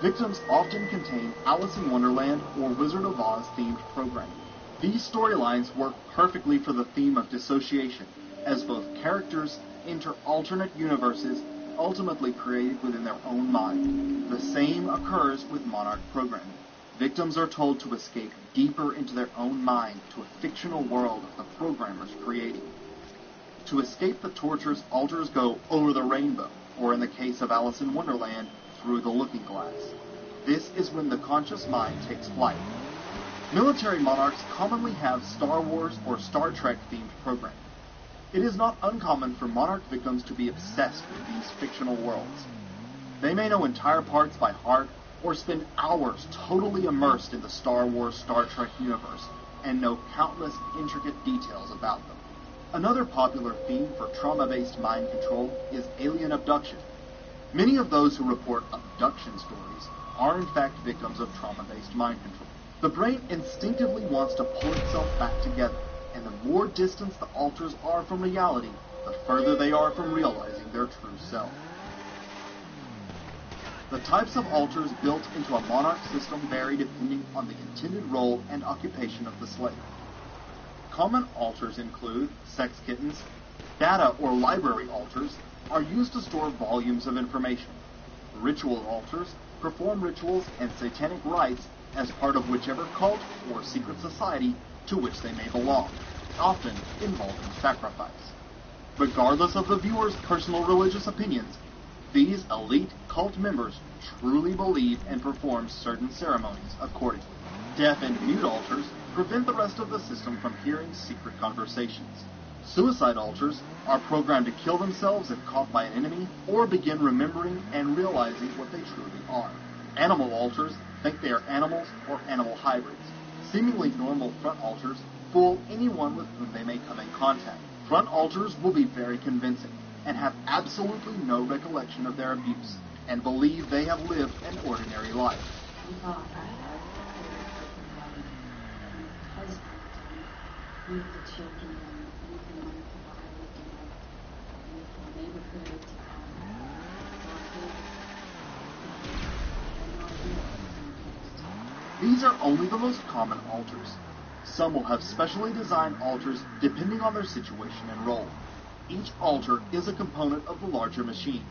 Victims often contain Alice in Wonderland or Wizard of Oz themed programming. These storylines work perfectly for the theme of dissociation, as both characters enter alternate universes ultimately created within their own mind. The same occurs with Monarch programming. Victims are told to escape deeper into their own mind to a fictional world the programmers created. To escape the tortures, alters go over the rainbow, or in the case of Alice in Wonderland, through the looking glass. This is when the conscious mind takes flight. Military monarchs commonly have Star Wars or Star Trek themed programming. It is not uncommon for monarch victims to be obsessed with these fictional worlds. They may know entire parts by heart, or spend hours totally immersed in the Star Wars, Star Trek universe, and know countless intricate details about them. Another popular theme for trauma-based mind control is alien abduction. Many of those who report abduction stories are in fact victims of trauma-based mind control. The brain instinctively wants to pull itself back together, and the more distance the alters are from reality, the further they are from realizing their true self. The types of alters built into a monarch system vary depending on the intended role and occupation of the slave. Common alters include sex kittens. Data or library alters are used to store volumes of information. Ritual alters perform rituals and satanic rites as part of whichever cult or secret society to which they may belong, often involving sacrifice. Regardless of the viewer's personal religious opinions, these elite cult members truly believe and perform certain ceremonies accordingly. Deaf and mute alters prevent the rest of the system from hearing secret conversations. Suicide alters are programmed to kill themselves if caught by an enemy, or begin remembering and realizing what they truly are. Animal alters think they are animals or animal hybrids. Seemingly normal front alters fool anyone with whom they may come in contact. Front alters will be very convincing, and have absolutely no recollection of their abuse, and believe they have lived an ordinary life. These are only the most common alters. Some will have specially designed alters depending on their situation and role. Each alter is a component of the larger machine,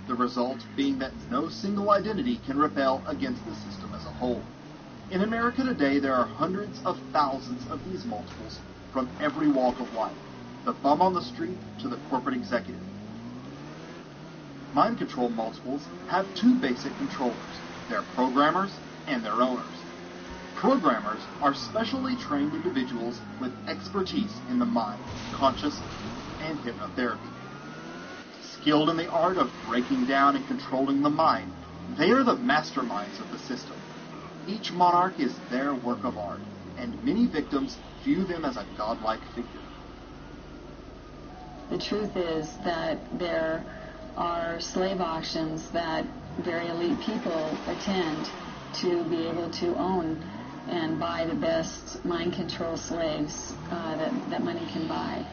the result being that no single identity can rebel against the system as a whole. In America today, there are hundreds of thousands of these multiples from every walk of life, the bum on the street to the corporate executive. Mind control multiples have two basic controllers, their programmers and their owners. Programmers are specially trained individuals with expertise in the mind, conscious, and hypnotherapy. Skilled in the art of breaking down and controlling the mind, they are the masterminds of the system. Each monarch is their work of art, and many victims view them as a godlike figure. The truth is that there are slave auctions that very elite people attend to be able to own and buy the best mind control slaves that money can buy.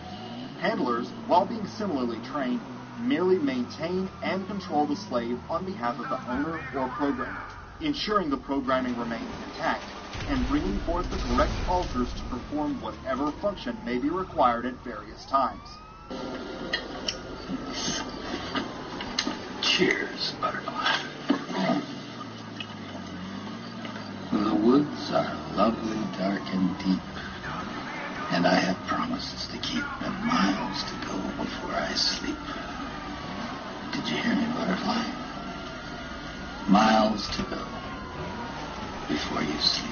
Handlers, while being similarly trained, merely maintain and control the slave on behalf of the owner or programmer, ensuring the programming remains intact and bringing forth the correct alters to perform whatever function may be required at various times. Cheers, Butterfly. The woods are lovely, dark, and deep, and I have promises to keep and miles to go before I sleep. Did you hear me, Butterfly? Miles to go before you sleep.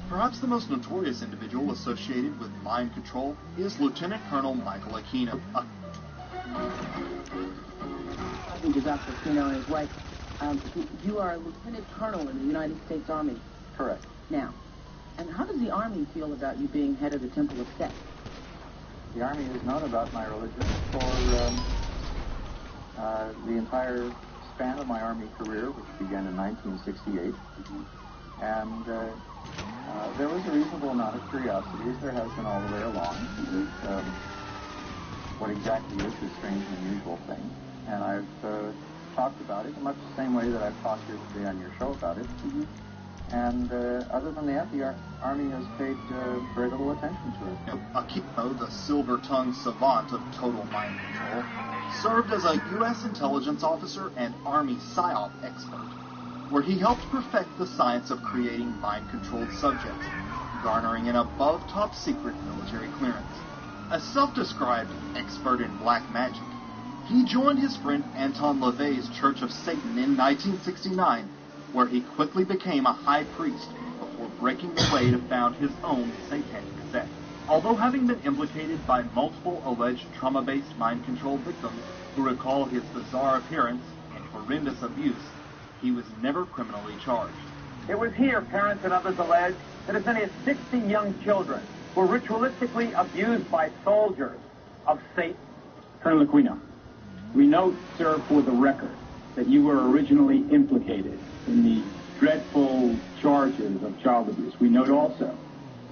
Perhaps the most notorious individual associated with mind control is Lieutenant Colonel Michael Aquino. Passengers Dr. Aquino and his wife. You are a lieutenant colonel in the United States Army. Correct. Now, and how does the Army feel about you being head of the Temple of Set? The Army has known about my religion for the entire span of my Army career, which began in 1968. And there was a reasonable amount of curiosity, as there has been all the way along, with what exactly is this strange and unusual thing. And I've talked about it in much the same way that I've talked here today on your show about it. And other than that, the Army has paid very little attention to it. Aquino, the silver-tongued savant of total mind control, served as a U.S. intelligence officer and Army PSYOP expert, where he helped perfect the science of creating mind-controlled subjects, garnering an above-top-secret military clearance. A self-described expert in black magic, he joined his friend Anton LaVey's Church of Satan in 1969, where he quickly became a high priest before breaking the way to found his own satanic sect. Although having been implicated by multiple alleged trauma-based mind control victims who recall his bizarre appearance and horrendous abuse, he was never criminally charged. It was here, parents and others allege, that as many as 60 young children were ritualistically abused by soldiers of Satan. Colonel Aquino, we note, sir, for the record, that you were originally implicated in the dreadful charges of child abuse. We note also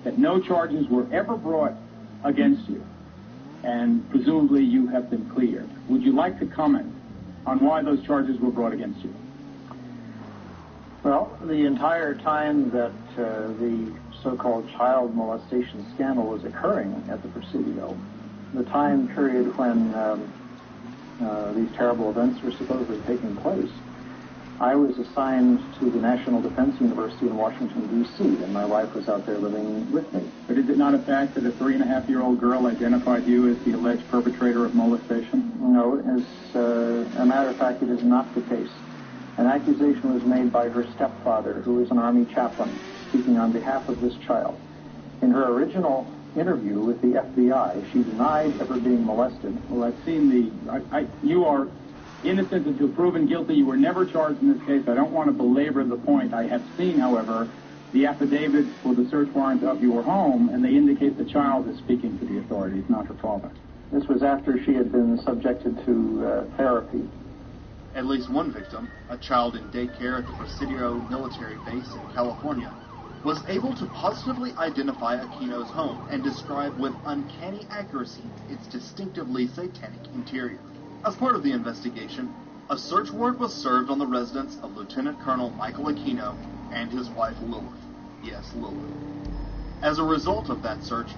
that no charges were ever brought against you, and presumably you have been cleared. Would you like to comment on why those charges were brought against you? Well, the entire time that the so-called child molestation scandal was occurring at the Presidio, the time period when these terrible events were supposedly taking place, I was assigned to the National Defense University in Washington, D.C., and my wife was out there living with me. But is it not a fact that a 3.5-year-old girl identified you as the alleged perpetrator of molestation? No, as a matter of fact, it is not the case. An accusation was made by her stepfather, who is an Army chaplain, speaking on behalf of this child. In her original interview with the FBI, she denied ever being molested. Well, I've seen you are innocent until proven guilty. You were never charged in this case. I don't want to belabor the point. I have seen, however, the affidavits for the search warrant of your home, and they indicate the child is speaking to the authorities, not her father. This was after she had been subjected to therapy. At least one victim, a child in daycare at the Presidio military base in California, was able to positively identify Aquino's home and describe with uncanny accuracy its distinctively satanic interior. As part of the investigation, a search warrant was served on the residence of Lieutenant Colonel Michael Aquino and his wife Lilith. Yes, Lilith. As a result of that search,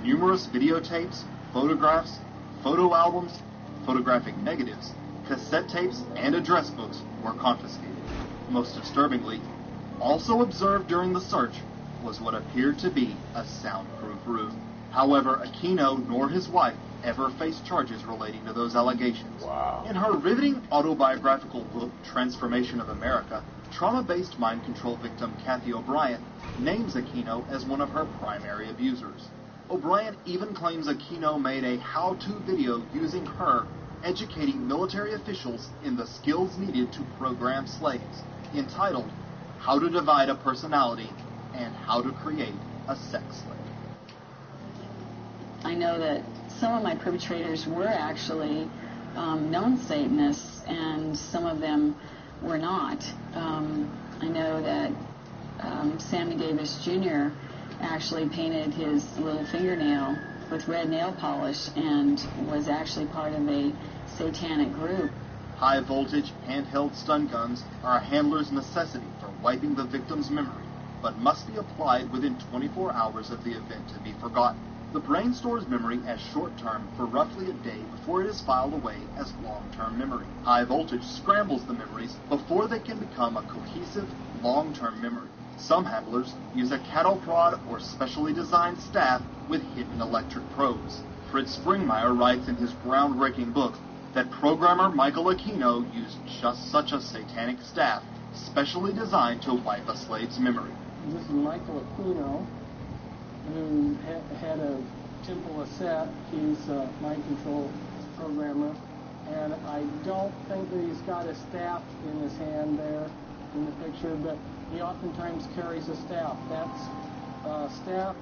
numerous videotapes, photographs, photo albums, photographic negatives, cassette tapes, and address books were confiscated. Most disturbingly, also observed during the search was what appeared to be a soundproof room. However, Aquino nor his wife ever faced charges relating to those allegations. Wow. In her riveting autobiographical book, Transformation of America, trauma-based mind control victim Kathy O'Brien names Aquino as one of her primary abusers. O'Brien even claims Aquino made a how-to video using her educating military officials in the skills needed to program slaves, entitled How to Divide a Personality and How to Create a Sex Slave. I know that some of my perpetrators were actually known Satanists, and some of them were not. I know that Sammy Davis Jr. actually painted his little fingernail with red nail polish and was actually part of a satanic group. High-voltage, handheld stun guns are a handler's necessity for wiping the victim's memory, but must be applied within 24 hours of the event to be forgotten. The brain stores memory as short-term for roughly a day before it is filed away as long-term memory. High voltage scrambles the memories before they can become a cohesive, long-term memory. Some handlers use a cattle prod or specially designed staff with hidden electric probes. Fritz Springmeier writes in his groundbreaking book that programmer Michael kNOw used just such a satanic staff, specially designed to wipe a slave's memory. This is Michael kNOw, who had a Temple of Set. He's a mind control programmer, and I don't think that he's got a staff in his hand there in the picture, but he oftentimes carries a staff. That staff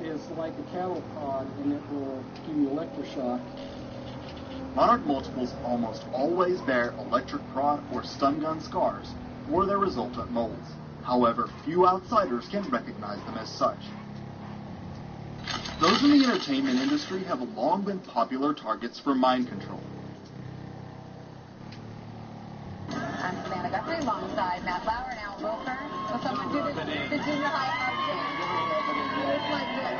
is like a cattle prod, and it will give you electroshock. Monarch multiples almost always bear electric prod or stun gun scars or their resultant molds. However, few outsiders can recognize them as such. Those in the entertainment industry have long been popular targets for mind control. I'm Savannah Guthrie, alongside Matt Lauer and Al Wilker. Will someone do the junior high hug? It looks like this.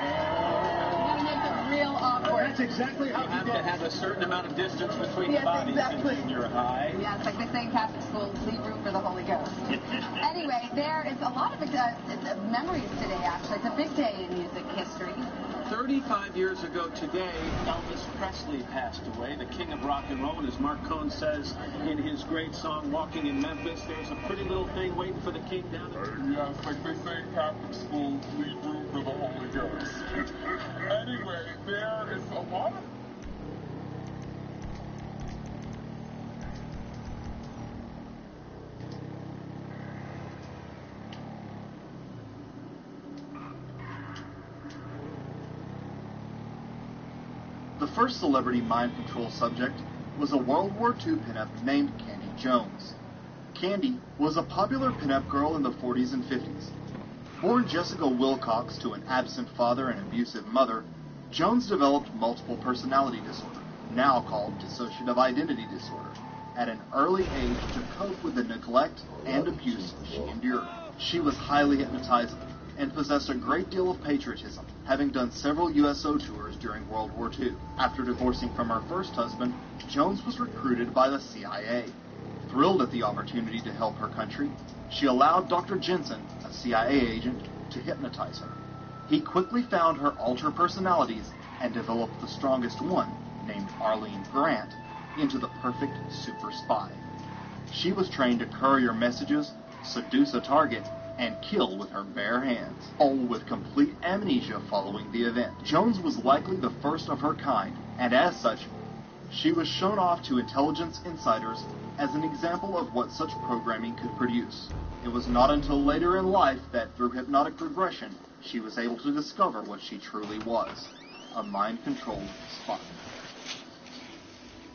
We're going to make it real awkward. That's exactly how you have to have a certain amount of distance between the bodies exactly. in junior high. Yeah, it's like they say in Catholic school, leave room for the Holy Ghost. Anyway, there is a lot of memories today, actually. It's a big day in music history. 35 years ago today, Elvis Presley passed away, the king of rock and roll. And as Mark Cohn says in his great song, Walking in Memphis, there's a pretty little thing waiting for the king down there. Yes, like they say in Catholic school, leave room for the Holy Ghost. Anyway, there is a lot of... The first celebrity mind control subject was a World War II pinup named Candy Jones. Candy was a popular pinup girl in the 40s and 50s. Born Jessica Wilcox to an absent father and abusive mother, Jones developed multiple personality disorder, now called dissociative identity disorder, at an early age to cope with the neglect and abuse she endured. She was highly hypnotizable and possessed a great deal of patriotism, having done several USO tours during World War II. After divorcing from her first husband, Jones was recruited by the CIA. Thrilled at the opportunity to help her country, she allowed Dr. Jensen, a CIA agent, to hypnotize her. He quickly found her alter personalities and developed the strongest one, named Arlene Grant, into the perfect super spy. She was trained to courier messages, seduce a target, and kill with her bare hands, all with complete amnesia following the event. Jones was likely the first of her kind, and as such, she was shown off to intelligence insiders as an example of what such programming could produce. It was not until later in life that, through hypnotic regression, she was able to discover what she truly was, a mind-controlled spy.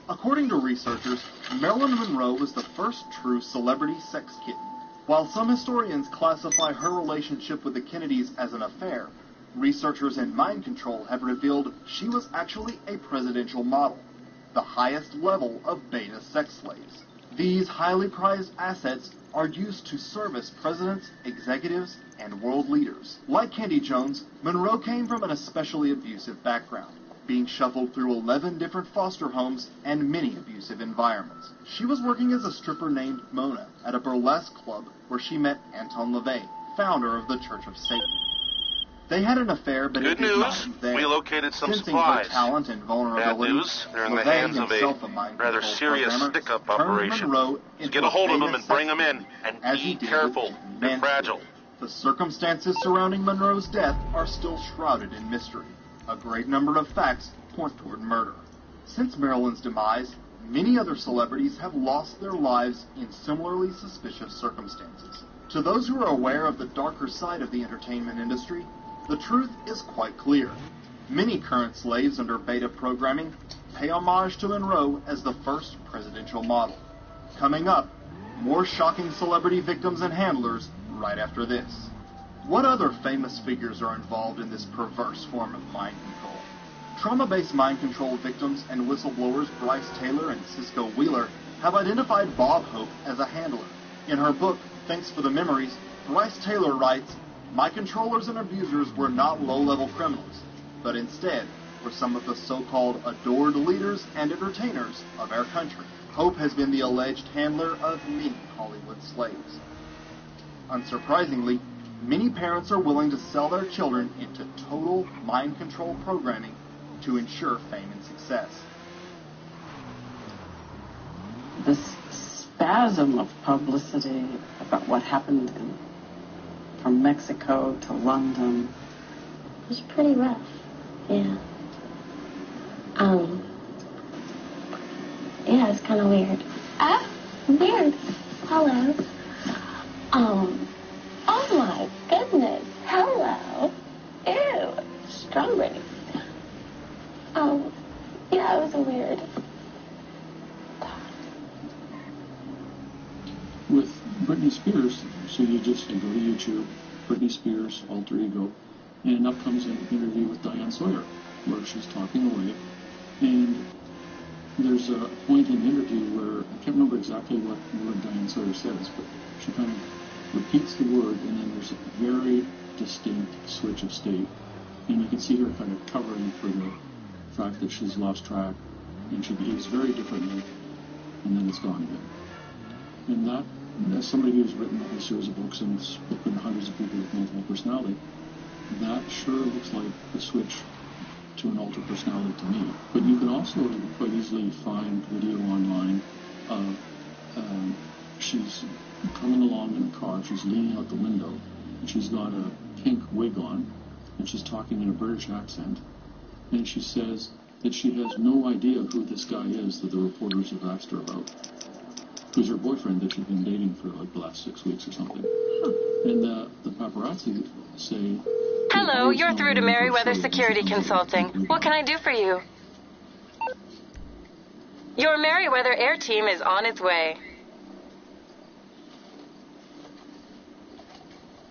According to researchers, Marilyn Monroe was the first true celebrity sex kitten. While some historians classify her relationship with the Kennedys as an affair, researchers in mind control have revealed she was actually a presidential model, the highest level of beta sex slaves. These highly prized assets are used to service presidents, executives, and world leaders. Like Candy Jones, Monroe came from an especially abusive background, being shuffled through 11 different foster homes and many abusive environments. She was working as a stripper named Mona at a burlesque club where she met Anton LaVey, founder of the Church of Satan. They had an affair, but it did not end there. We located some Sensing supplies. her talent and vulnerability, Bad news, they're in the LaVey, hands of himself a mind rather control serious programmer, stick-up turned operation. Monroe So into get a hold of beta them and bring sex them in, kitten, and as he be did careful. with They're fragile. The circumstances surrounding Monroe's death are still shrouded in mystery. A great number of facts point toward murder. Since Marilyn's demise, many other celebrities have lost their lives in similarly suspicious circumstances. To those who are aware of the darker side of the entertainment industry, the truth is quite clear. Many current slaves under beta programming pay homage to Monroe as the first presidential model. Coming up, more shocking celebrity victims and handlers right after this. What other famous figures are involved in this perverse form of mind control? Trauma-based mind control victims and whistleblowers Bryce Taylor and Cisco Wheeler have identified Bob Hope as a handler. In her book, Thanks for the Memories, Bryce Taylor writes, "My controllers and abusers were not low-level criminals, but instead were some of the so-called adored leaders and entertainers of our country." Hope has been the alleged handler of many Hollywood slaves. Unsurprisingly, many parents are willing to sell their children into total mind control programming to ensure fame and success. This spasm of publicity about what happened from Mexico to London was pretty rough. Yeah. Yeah, it's kind of weird. Weird. Hello. Oh my goodness. Hello. Ew. Strawberry. Yeah, it was weird. With Britney Spears, so you just go to YouTube, Britney Spears, alter ego, and up comes an interview with Diane Sawyer, where she's talking away, and there's a point in the interview where, I can't remember exactly what word Diane Sawyer says, but she kind of repeats the word, and then there's a very distinct switch of state, and you can see her kind of covering for the fact that she's lost track, and she behaves very differently, and then it's gone again. And that, as somebody who's written a whole series of books and spoken to hundreds of people with multiple personality, that sure looks like a switch to an altered personality to me. But you can also quite easily find video online of she's coming along in a car, she's leaning out the window, and she's got a pink wig on, and she's talking in a British accent, and she says that she has no idea who this guy is that the reporters have asked her about, who's her boyfriend that she's been dating for like the last 6 weeks or something. And the paparazzi say, "Hello, you're through to Merriweather Security Consulting. What can I do for you?" "Your Merriweather Air Team is on its way."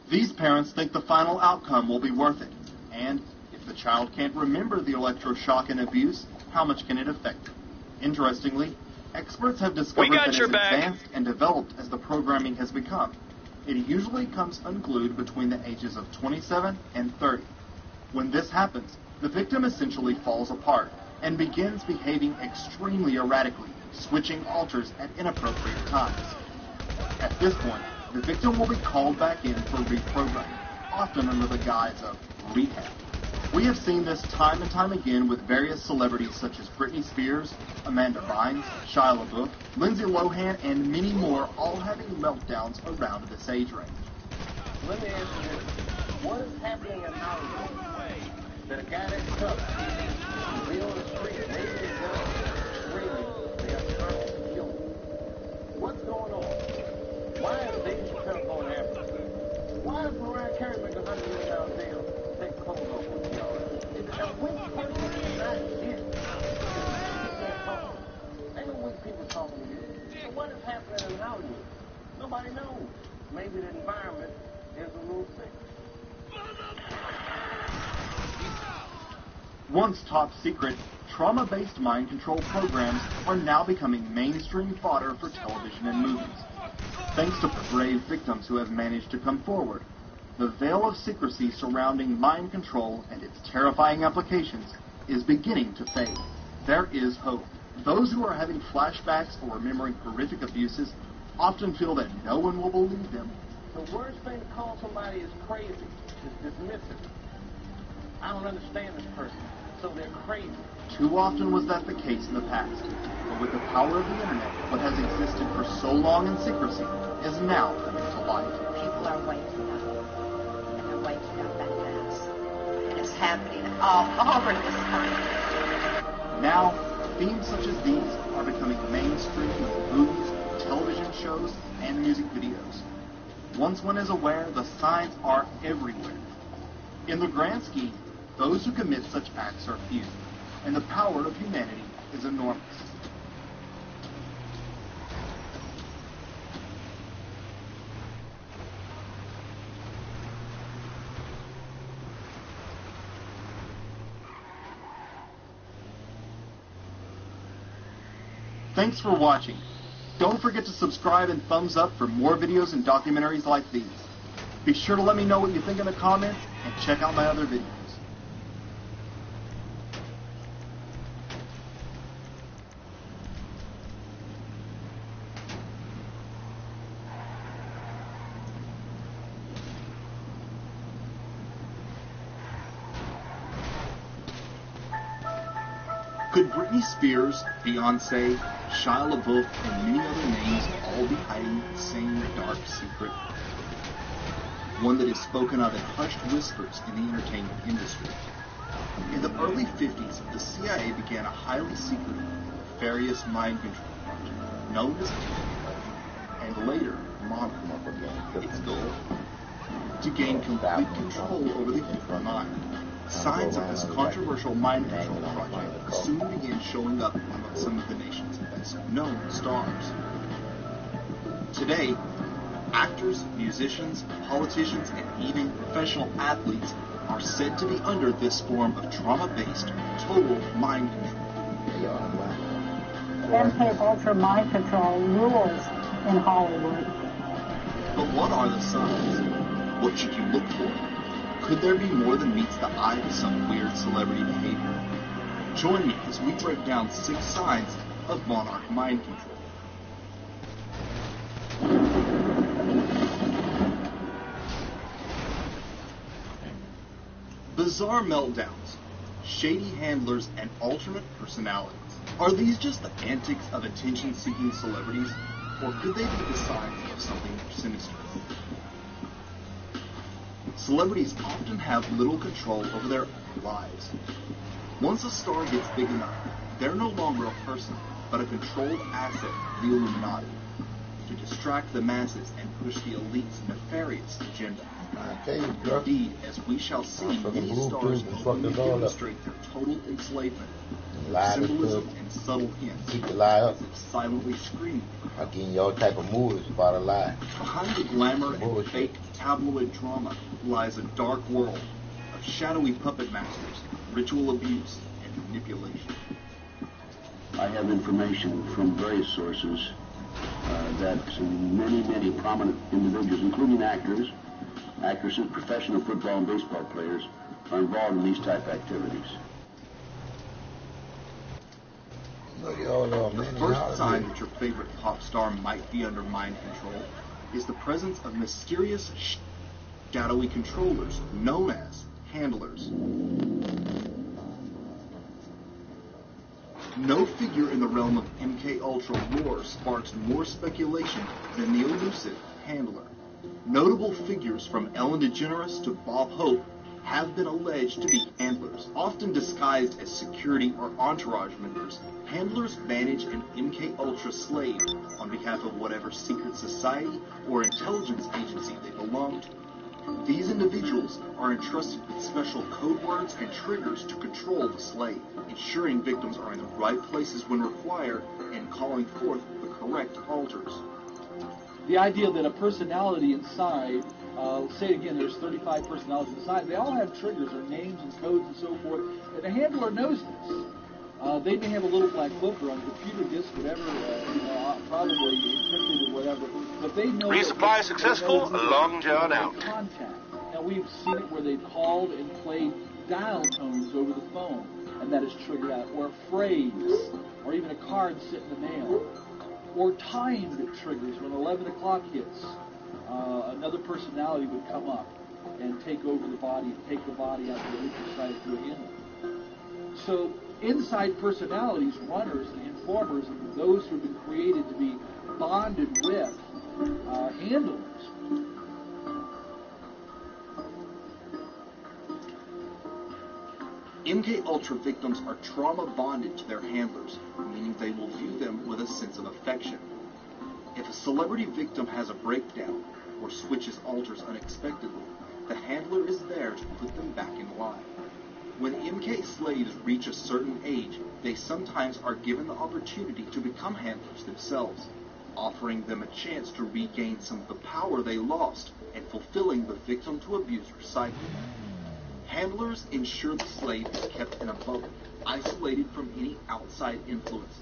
These parents think the final outcome will be worth it. And if the child can't remember the electroshock and abuse, how much can it affect her? Interestingly, experts have discovered that as advanced and developed as the programming has become, it usually comes unglued between the ages of 27 and 30. When this happens, the victim essentially falls apart and begins behaving extremely erratically, switching alters at inappropriate times. At this point, the victim will be called back in for reprogramming, often under the guise of rehab. We have seen this time and time again with various celebrities such as Britney Spears, Amanda Bynes, Shia LaBeouf, Lindsay Lohan, and many more, all having meltdowns around this age range. Let me ask you this. What is happening in Hollywood that a guy that's tough can be on the street, waving his gun, screaming, they got trying to kill him? What's going on? Why is Dave Chappelle going after him? Why is Mariah Carey making $100 million deal? Take clothes off with y'all. Which person is not it? Ain't no weak people talking to you. So what is happening in Hollywood? Nobody knows. Maybe the environment is a little sick. Once top secret, trauma-based mind control programs are now becoming mainstream fodder for television and movies. Thanks to brave victims who have managed to come forward, the veil of secrecy surrounding mind control and its terrifying applications is beginning to fade. There is hope. Those who are having flashbacks or remembering horrific abuses often feel that no one will believe them. The worst thing to call somebody is crazy is dismissive. I don't understand this person, so they're crazy. Too often was that the case in the past. But with the power of the internet, what has existed for so long in secrecy is now coming to light. People are waking up. And they're waking up en masse. And it's happening all over this country. Now, themes such as these are becoming mainstream with movies, television shows, and music videos. Once one is aware, the signs are everywhere. In the grand scheme, Those who commit such acts are few, and the power of humanity is enormous. Thanks for watching. Don't forget to subscribe and thumbs up for more videos and documentaries like these. Be sure to let me know what you think in the comments and check out my other videos. Could Britney Spears, Beyonce, Shia LaBeouf, and many other names all be hiding the same dark secret? One that is spoken of in hushed whispers in the entertainment industry. In the early 50s, the CIA began a highly secret, nefarious mind control project known as tHE, and later Monarch. Its goal? To gain complete control over the human mind. Signs of this controversial mind control project soon began showing up among some of the nation's best known stars. Today, actors, musicians, politicians, and even professional athletes are said to be under this form of trauma-based total mind control. kNOw mind control rules in Hollywood. But what are the signs? What should you look for? Could there be more than meets the eye to some weird celebrity behavior? Join me as we break down 6 signs of monarch mind control. Bizarre meltdowns, shady handlers, and alternate personalities. Are these just the antics of attention-seeking celebrities, or could they be the signs of something more sinister? Celebrities often have little control over their own lives. Once a star gets big enough, they're no longer a person, but a controlled asset of the Illuminati to distract the masses and push the elite's nefarious agenda. Indeed, as we shall see, many stars openly demonstrate their total enslavement through symbolism and subtle hints, as if silently screaming. I'm getting y'all type of movies about a lie. Behind the glamour and fake tabloid drama lies a dark world of shadowy puppet masters, ritual abuse, and manipulation. I have information from various sources that many prominent individuals, including actors, actresses, professional football and baseball players, are involved in these type of activities. The first sign that your favorite pop star might be under mind control is the presence of mysterious, shadowy controllers known as handlers. No figure in the realm of MKUltra lore sparks more speculation than the elusive handler. Notable figures from Ellen DeGeneres to Bob Hope have been alleged to be handlers. Often disguised as security or entourage members, handlers manage an MKUltra slave on behalf of whatever secret society or intelligence agency they belong to. These individuals are entrusted with special code words and triggers to control the slave, ensuring victims are in the right places when required and calling forth the correct alters. The idea that a personality inside, say again, there's 35 personalities inside, they all have triggers or names and codes and so forth, and the handler knows this. They may have a little black book or on a computer disk, whatever, probably encrypted or whatever, but they know. Resupply successful, long john out. Contact. Now we've seen it where they've called and played dial tones over the phone, and that is triggered out, or a phrase, or even a card sent in the mail, or timed triggers. When 11 o'clock hits, another personality would come up and take over the body and take the body out to the neutral side through a handler. So inside personalities, runners and informers, and those who have been created to be bonded with handlers. MKUltra victims are trauma bonded to their handlers, meaning they will view them with a sense of affection. If a celebrity victim has a breakdown or switches alters unexpectedly, the handler is there to put them back in line. When MK slaves reach a certain age, they sometimes are given the opportunity to become handlers themselves, offering them a chance to regain some of the power they lost and fulfilling the victim-to-abuser cycle. Handlers ensure the slave is kept in a bubble, isolated from any outside influences.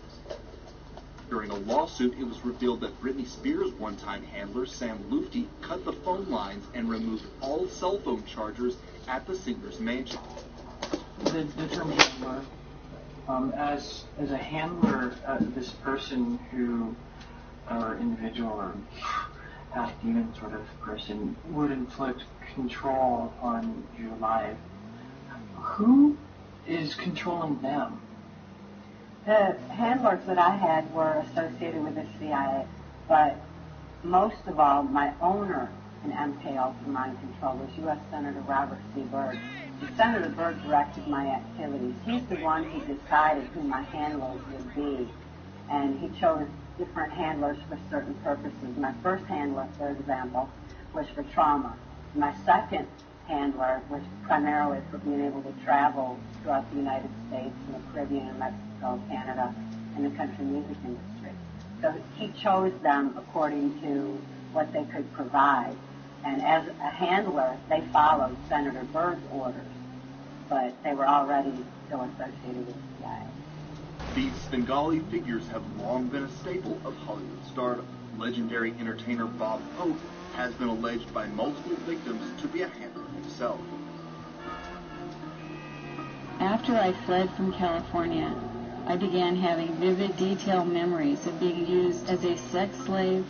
During a lawsuit, it was revealed that Britney Spears' one-time handler, Sam Lufty, cut the phone lines and removed all cell phone chargers at the singer's mansion. The term handler, as a handler, this person who, or individual, or half-demon sort of person, would inflict control on your life. Who is controlling them? The handlers that I had were associated with the CIA, but most of all, my owner in MKUltra Mind Control was U.S. Senator Robert C. Byrd. Senator Byrd directed my activities. He's the one who decided who my handlers would be, and he chose different handlers for certain purposes. My first handler, for example, was for trauma. My second handler was primarily for being able to travel throughout the United States and the Caribbean and Mexico, Canada, and the country music industry. So he chose them according to what they could provide. And as a handler, they followed Senator Byrd's orders, but they were already still associated with the CIA. These Svengali figures have long been a staple of Hollywood stardom. Legendary entertainer Bob Hope has been alleged by multiple victims to be a handler himself. After I fled from California, I began having vivid, detailed memories of being used as a sex slave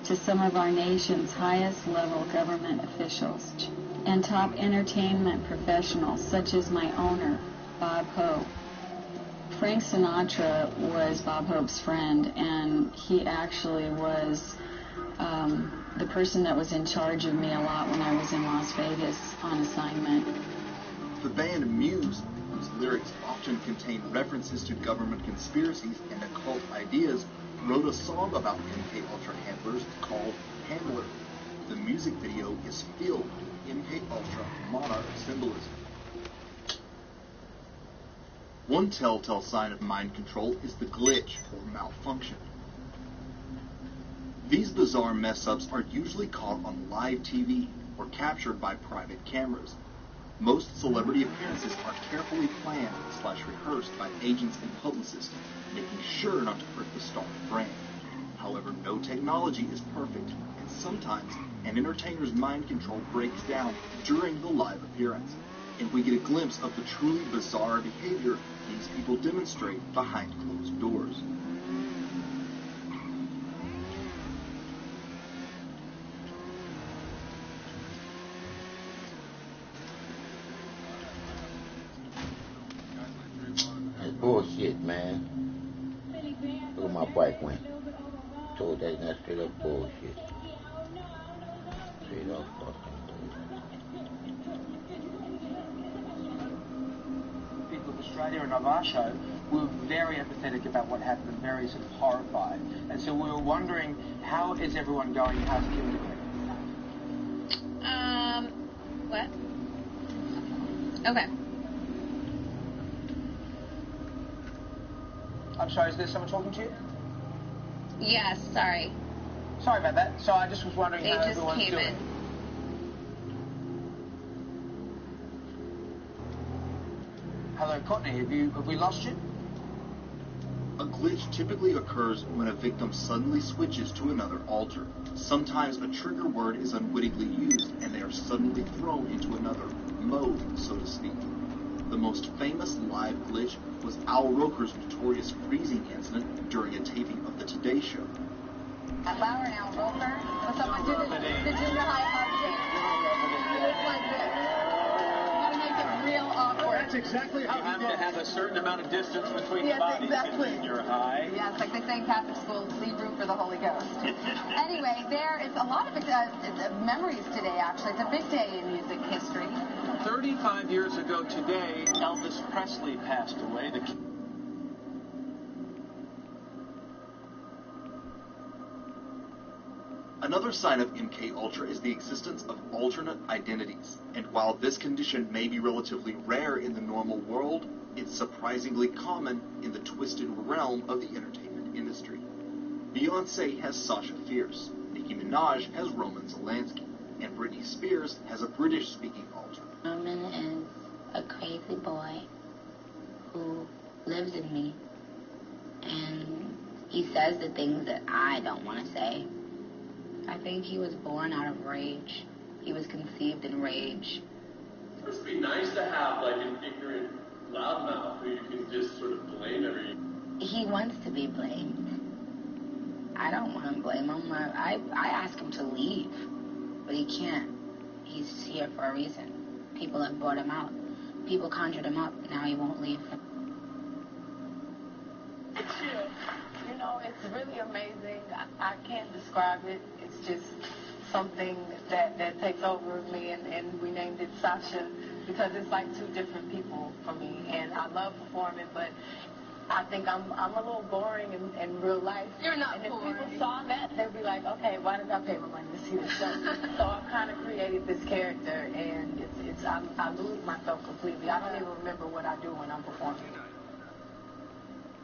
to some of our nation's highest-level government officials and top entertainment professionals, such as my owner, Bob Hope. Frank Sinatra was Bob Hope's friend, and he actually was the person that was in charge of me a lot when I was in Las Vegas on assignment. The band Muse, whose lyrics often contain references to government conspiracies and occult ideas, wrote a song about MKUltra handlers called Handler. The music video is filled with MKUltra monarch symbolism. One telltale sign of mind control is the glitch or malfunction. These bizarre mess-ups are usually caught on live TV or captured by private cameras. Most celebrity appearances are carefully planned / rehearsed by agents and publicists, making sure not to hurt the star's brand. However, no technology is perfect, and sometimes an entertainer's mind control breaks down during the live appearance, and we get a glimpse of the truly bizarre behavior these people demonstrate behind closed doors. That's bullshit, man. Look where my bike went. Told that that's straight up bullshit. Straight up fucking bullshit. People of Australia and of our show were very empathetic about what happened and very sort of horrified. And so we were wondering, how is everyone going? How's Kim doing? What? Okay. I'm sorry, is there someone talking to you? Yes, sorry. Sorry about that. So I just was wondering how everyone's doing. They just came in. Hello, Courtney. Have we lost you? A glitch typically occurs when a victim suddenly switches to another alter. Sometimes a trigger word is unwittingly used and they are suddenly thrown into another mode, so to speak. The most famous live glitch was Al Roker's notorious freezing incident during a taping of the Today Show. Matt Lauer and Al Roker. Will someone do the junior high hug thing? It's like this. Gotta make it real awkward. That's exactly how you have to have a certain amount of distance between the bodies in junior high. Yeah, it's like they say in Catholic schools, leave room for the Holy Ghost. Anyway, there is a lot of memories today, actually. It's a big day in music history. 35 years ago today, Elvis Presley passed away. Another sign of MKUltra is the existence of alternate identities, and while this condition may be relatively rare in the normal world, it's surprisingly common in the twisted realm of the entertainment industry. Beyoncé has Sasha Fierce, Nicki Minaj has Roman Zelensky, and Britney Spears has a British-speaking alter. Roman is a crazy boy who lives in me, and he says the things that I don't want to say. I think he was born out of rage. He was conceived in rage. It must be nice to have like an ignorant loudmouth who you can just sort of blame everything. He wants to be blamed. I don't want to blame him. I ask him to leave, but he can't. He's here for a reason. People have brought him out. People conjured him up. Now he won't leave. You know, it's really amazing. I can't describe it. It's just something that takes over me, and we named it Sasha because it's like two different people for me. And I love performing, but I think I'm a little boring in real life. You're not and if boring. people saw that, they'd be like, okay, why did I pay my money to see this show? So I've kind of created this character, and I lose myself completely. I don't even remember what I do when I'm performing.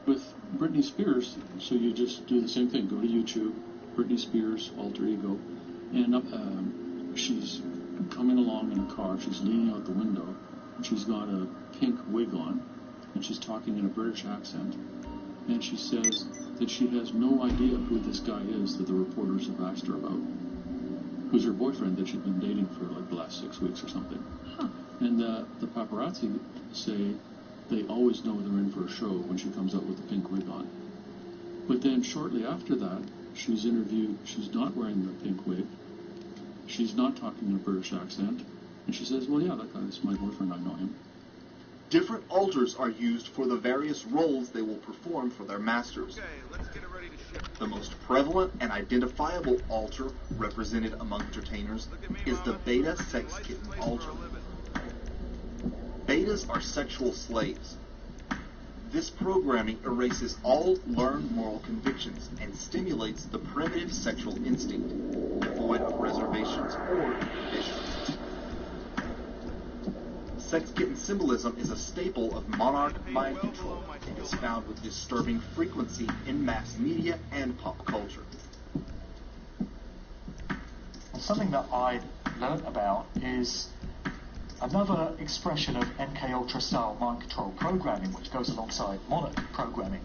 With Britney Spears, so you just do the same thing. Go to YouTube, Britney Spears, alter ego, and she's coming along in a car. She's leaning out the window, and she's got a pink wig on, and she's talking in a British accent. And she says that she has no idea who this guy is that the reporters have asked her about, who's her boyfriend that she'd been dating for like the last 6 weeks or something. And the paparazzi say they always know they're in for a show when she comes out with the pink wig on. But then shortly after that, she's interviewed, she's not wearing the pink wig, she's not talking in a British accent, and she says, well, yeah, that guy's my boyfriend, I know him. Different alters are used for the various roles they will perform for their masters. Okay, let's get it ready to ship. The most prevalent and identifiable alter represented among entertainers is the beta sex kitten alter. Betas are sexual slaves. This programming erases all learned moral convictions and stimulates the primitive sexual instinct, devoid of reservations or inhibitions. Sex kitten symbolism is a staple of monarch mind control and is found with disturbing frequency in mass media and pop culture. Something that I learnt about is another expression of MKUltra style mind control programming, which goes alongside monarch programming.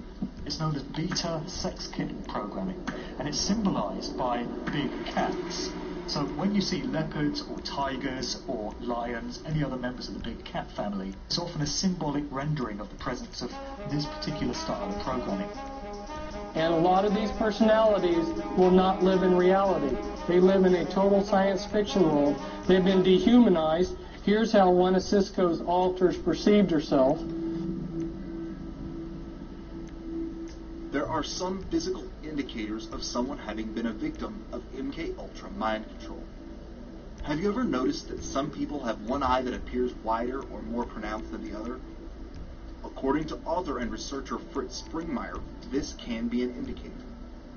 It's known as beta sex kitten programming, and it's symbolized by big cats. So when you see leopards or tigers or lions, any other members of the big cat family, it's often a symbolic rendering of the presence of this particular style of programming. And a lot of these personalities will not live in reality. They live in a total science fiction world. They've been dehumanized. Here's how one of Cisco's alters perceived herself. There are some physical indicators of someone having been a victim of MKUltra mind control. Have you ever noticed that some people have one eye that appears wider or more pronounced than the other? According to author and researcher Fritz Springmeier, this can be an indicator.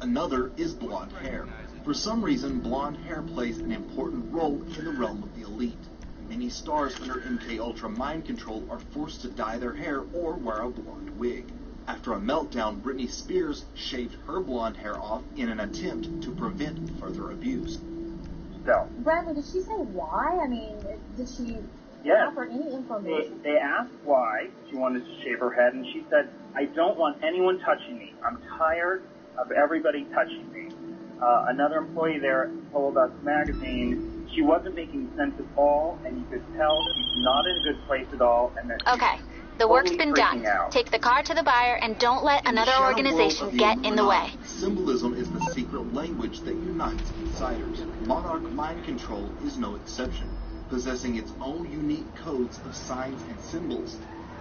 Another is blonde hair. For some reason, blonde hair plays an important role in the realm of the elite. Many stars under MKUltra mind control are forced to dye their hair or wear a blonde wig. After a meltdown, Britney Spears shaved her blonde hair off in an attempt to prevent further abuse. Bradley, did she say why? I mean, did she offer any information? They asked why she wanted to shave her head, and she said, I don't want anyone touching me. I'm tired of everybody touching me. Another employee there told Us Magazine she wasn't making sense at all, and you could tell she's not in a good place at all, and that Okay, the work's been done. Take the car to the buyer and don't let another organization get in the way. Symbolism is the secret language that unites insiders. Monarch mind control is no exception, possessing its own unique codes of signs and symbols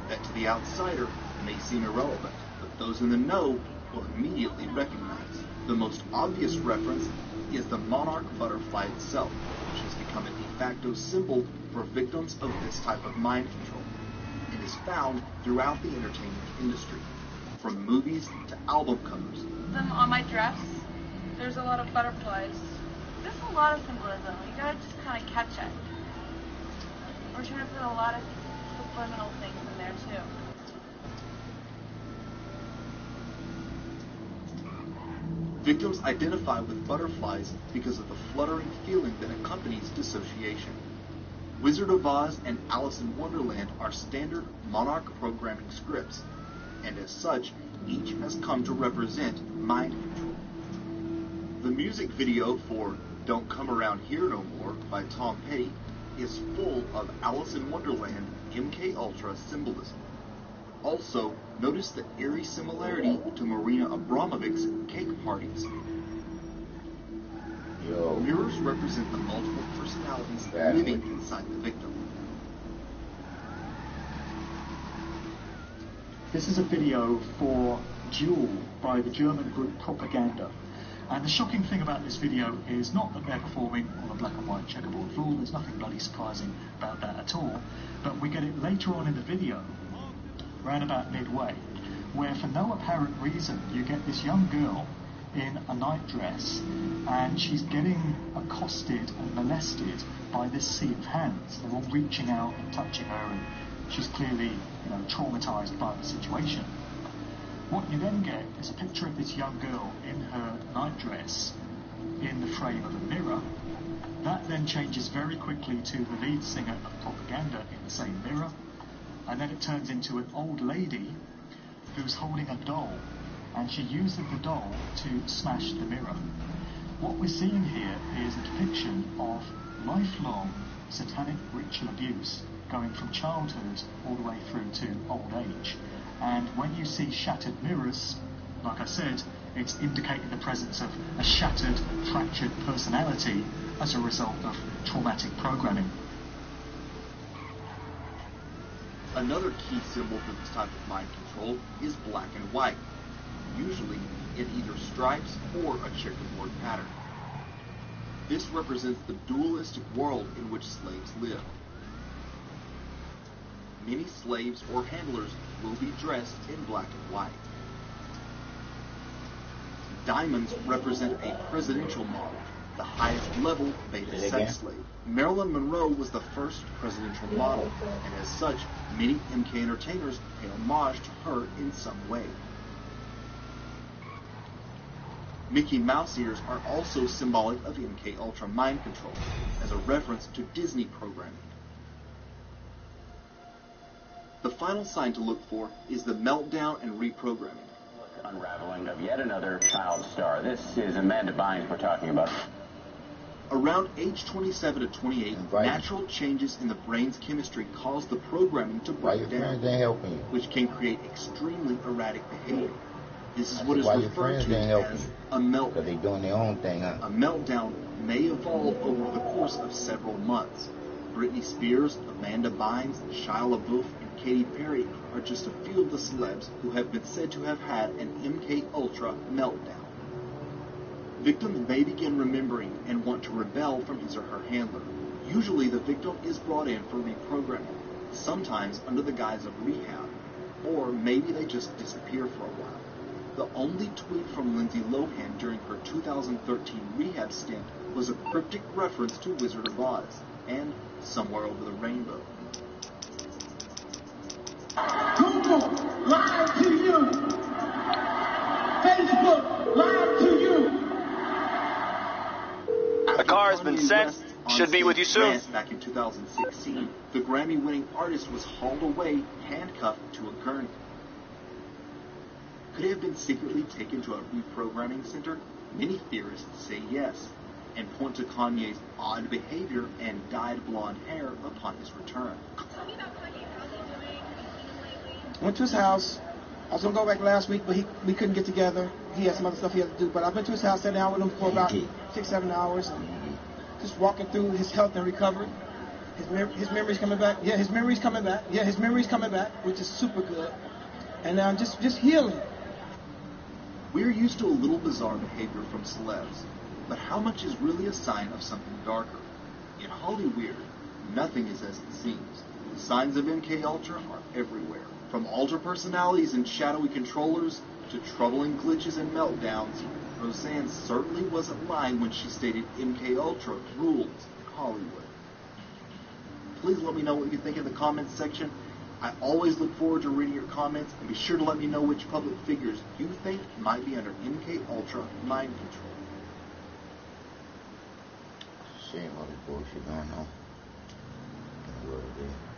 that to the outsider may seem irrelevant, but those in the know will immediately recognize. The most obvious reference is the monarch butterfly itself, which has become a de facto symbol for victims of this type of mind control. It is found throughout the entertainment industry, from movies to album covers. On my dress, there's a lot of butterflies. There's a lot of symbolism. You gotta just kind of catch it. We're trying to put a lot of subliminal things in there too. Victims identify with butterflies because of the fluttering feeling that accompanies dissociation. Wizard of Oz and Alice in Wonderland are standard Monarch programming scripts, and as such, each has come to represent mind control. The music video for Don't Come Around Here No More by Tom Petty is full of Alice in Wonderland MKUltra symbolism. Also, notice the eerie similarity to Marina Abramovic's cake parties. Mirrors represent the multiple personalities living inside the victim. This is a video for Duel by the German group Propaganda. And the shocking thing about this video is not that they're performing on a black and white checkerboard floor. There's nothing bloody surprising about that at all. But we get it later on in the video, around about midway, where for no apparent reason you get this young girl in a nightdress and she's getting accosted and molested by this sea of hands. They're all reaching out and touching her, and she's clearly, traumatized by the situation. What you then get is a picture of this young girl in her nightdress in the frame of a mirror. That then changes very quickly to the lead singer of Propaganda in the same mirror, and then it turns into an old lady who's holding a doll, and she uses the doll to smash the mirror. What we're seeing here is a depiction of lifelong satanic ritual abuse going from childhood all the way through to old age. And when you see shattered mirrors, like I said, it's indicating the presence of a shattered, fractured personality as a result of traumatic programming. Another key symbol for this type of mind control is black and white, usually in either stripes or a checkerboard pattern. This represents the dualistic world in which slaves live. Many slaves or handlers will be dressed in black and white. Diamonds represent a presidential model, the highest level beta sex slave. Marilyn Monroe was the first presidential model, and as such, many MK entertainers pay homage to her in some way. Mickey Mouse ears are also symbolic of MKUltra mind control, as a reference to Disney programming. The final sign to look for is the meltdown and reprogramming. Unraveling of yet another child star. This is Amanda Bynes we're talking about. Around age 27 to 28, natural changes in the brain's chemistry cause the programming to break down, which can create extremely erratic behavior. This is what is referred to as a meltdown. They're doing their own thing, huh? A meltdown may evolve over the course of several months. Britney Spears, Amanda Bynes, Shia LaBeouf, and Katy Perry are just a few of the celebs who have been said to have had an MKUltra meltdown. Victims may begin remembering and want to rebel from his or her handler. Usually the victim is brought in for reprogramming, sometimes under the guise of rehab, or maybe they just disappear for a while. The only tweet from Lindsay Lohan during her 2013 rehab stint was a cryptic reference to Wizard of Oz and Somewhere Over the Rainbow. Google, live to you. Facebook, live to you. The car has been sent. Should be with you soon. Back in 2016, the Grammy-winning artist was hauled away, handcuffed to a gurney. Could he have been secretly taken to a reprogramming center? Many theorists say yes, and point to Kanye's odd behavior and dyed blonde hair upon his return. Went to his house. I was going to go back last week, but we couldn't get together. He had some other stuff he had to do. But I've been to his house, sat down with him for about 6-7 hours, and just walking through his health and recovery. His memory's coming back. Yeah, his memory's coming back. Yeah, his memory's coming back, which is super good. And just healing. We're used to a little bizarre behavior from celebs, but how much is really a sign of something darker? In Hollywood, nothing is as it seems. The signs of MKUltra are everywhere, from alter personalities and shadowy controllers to troubling glitches and meltdowns. Roseanne certainly wasn't lying when she stated MKUltra rules in Hollywood. Please let me know what you think in the comments section. I always look forward to reading your comments, and be sure to let me know which public figures you think might be under MKUltra mind control. Shame all this bullshit going on. What it is.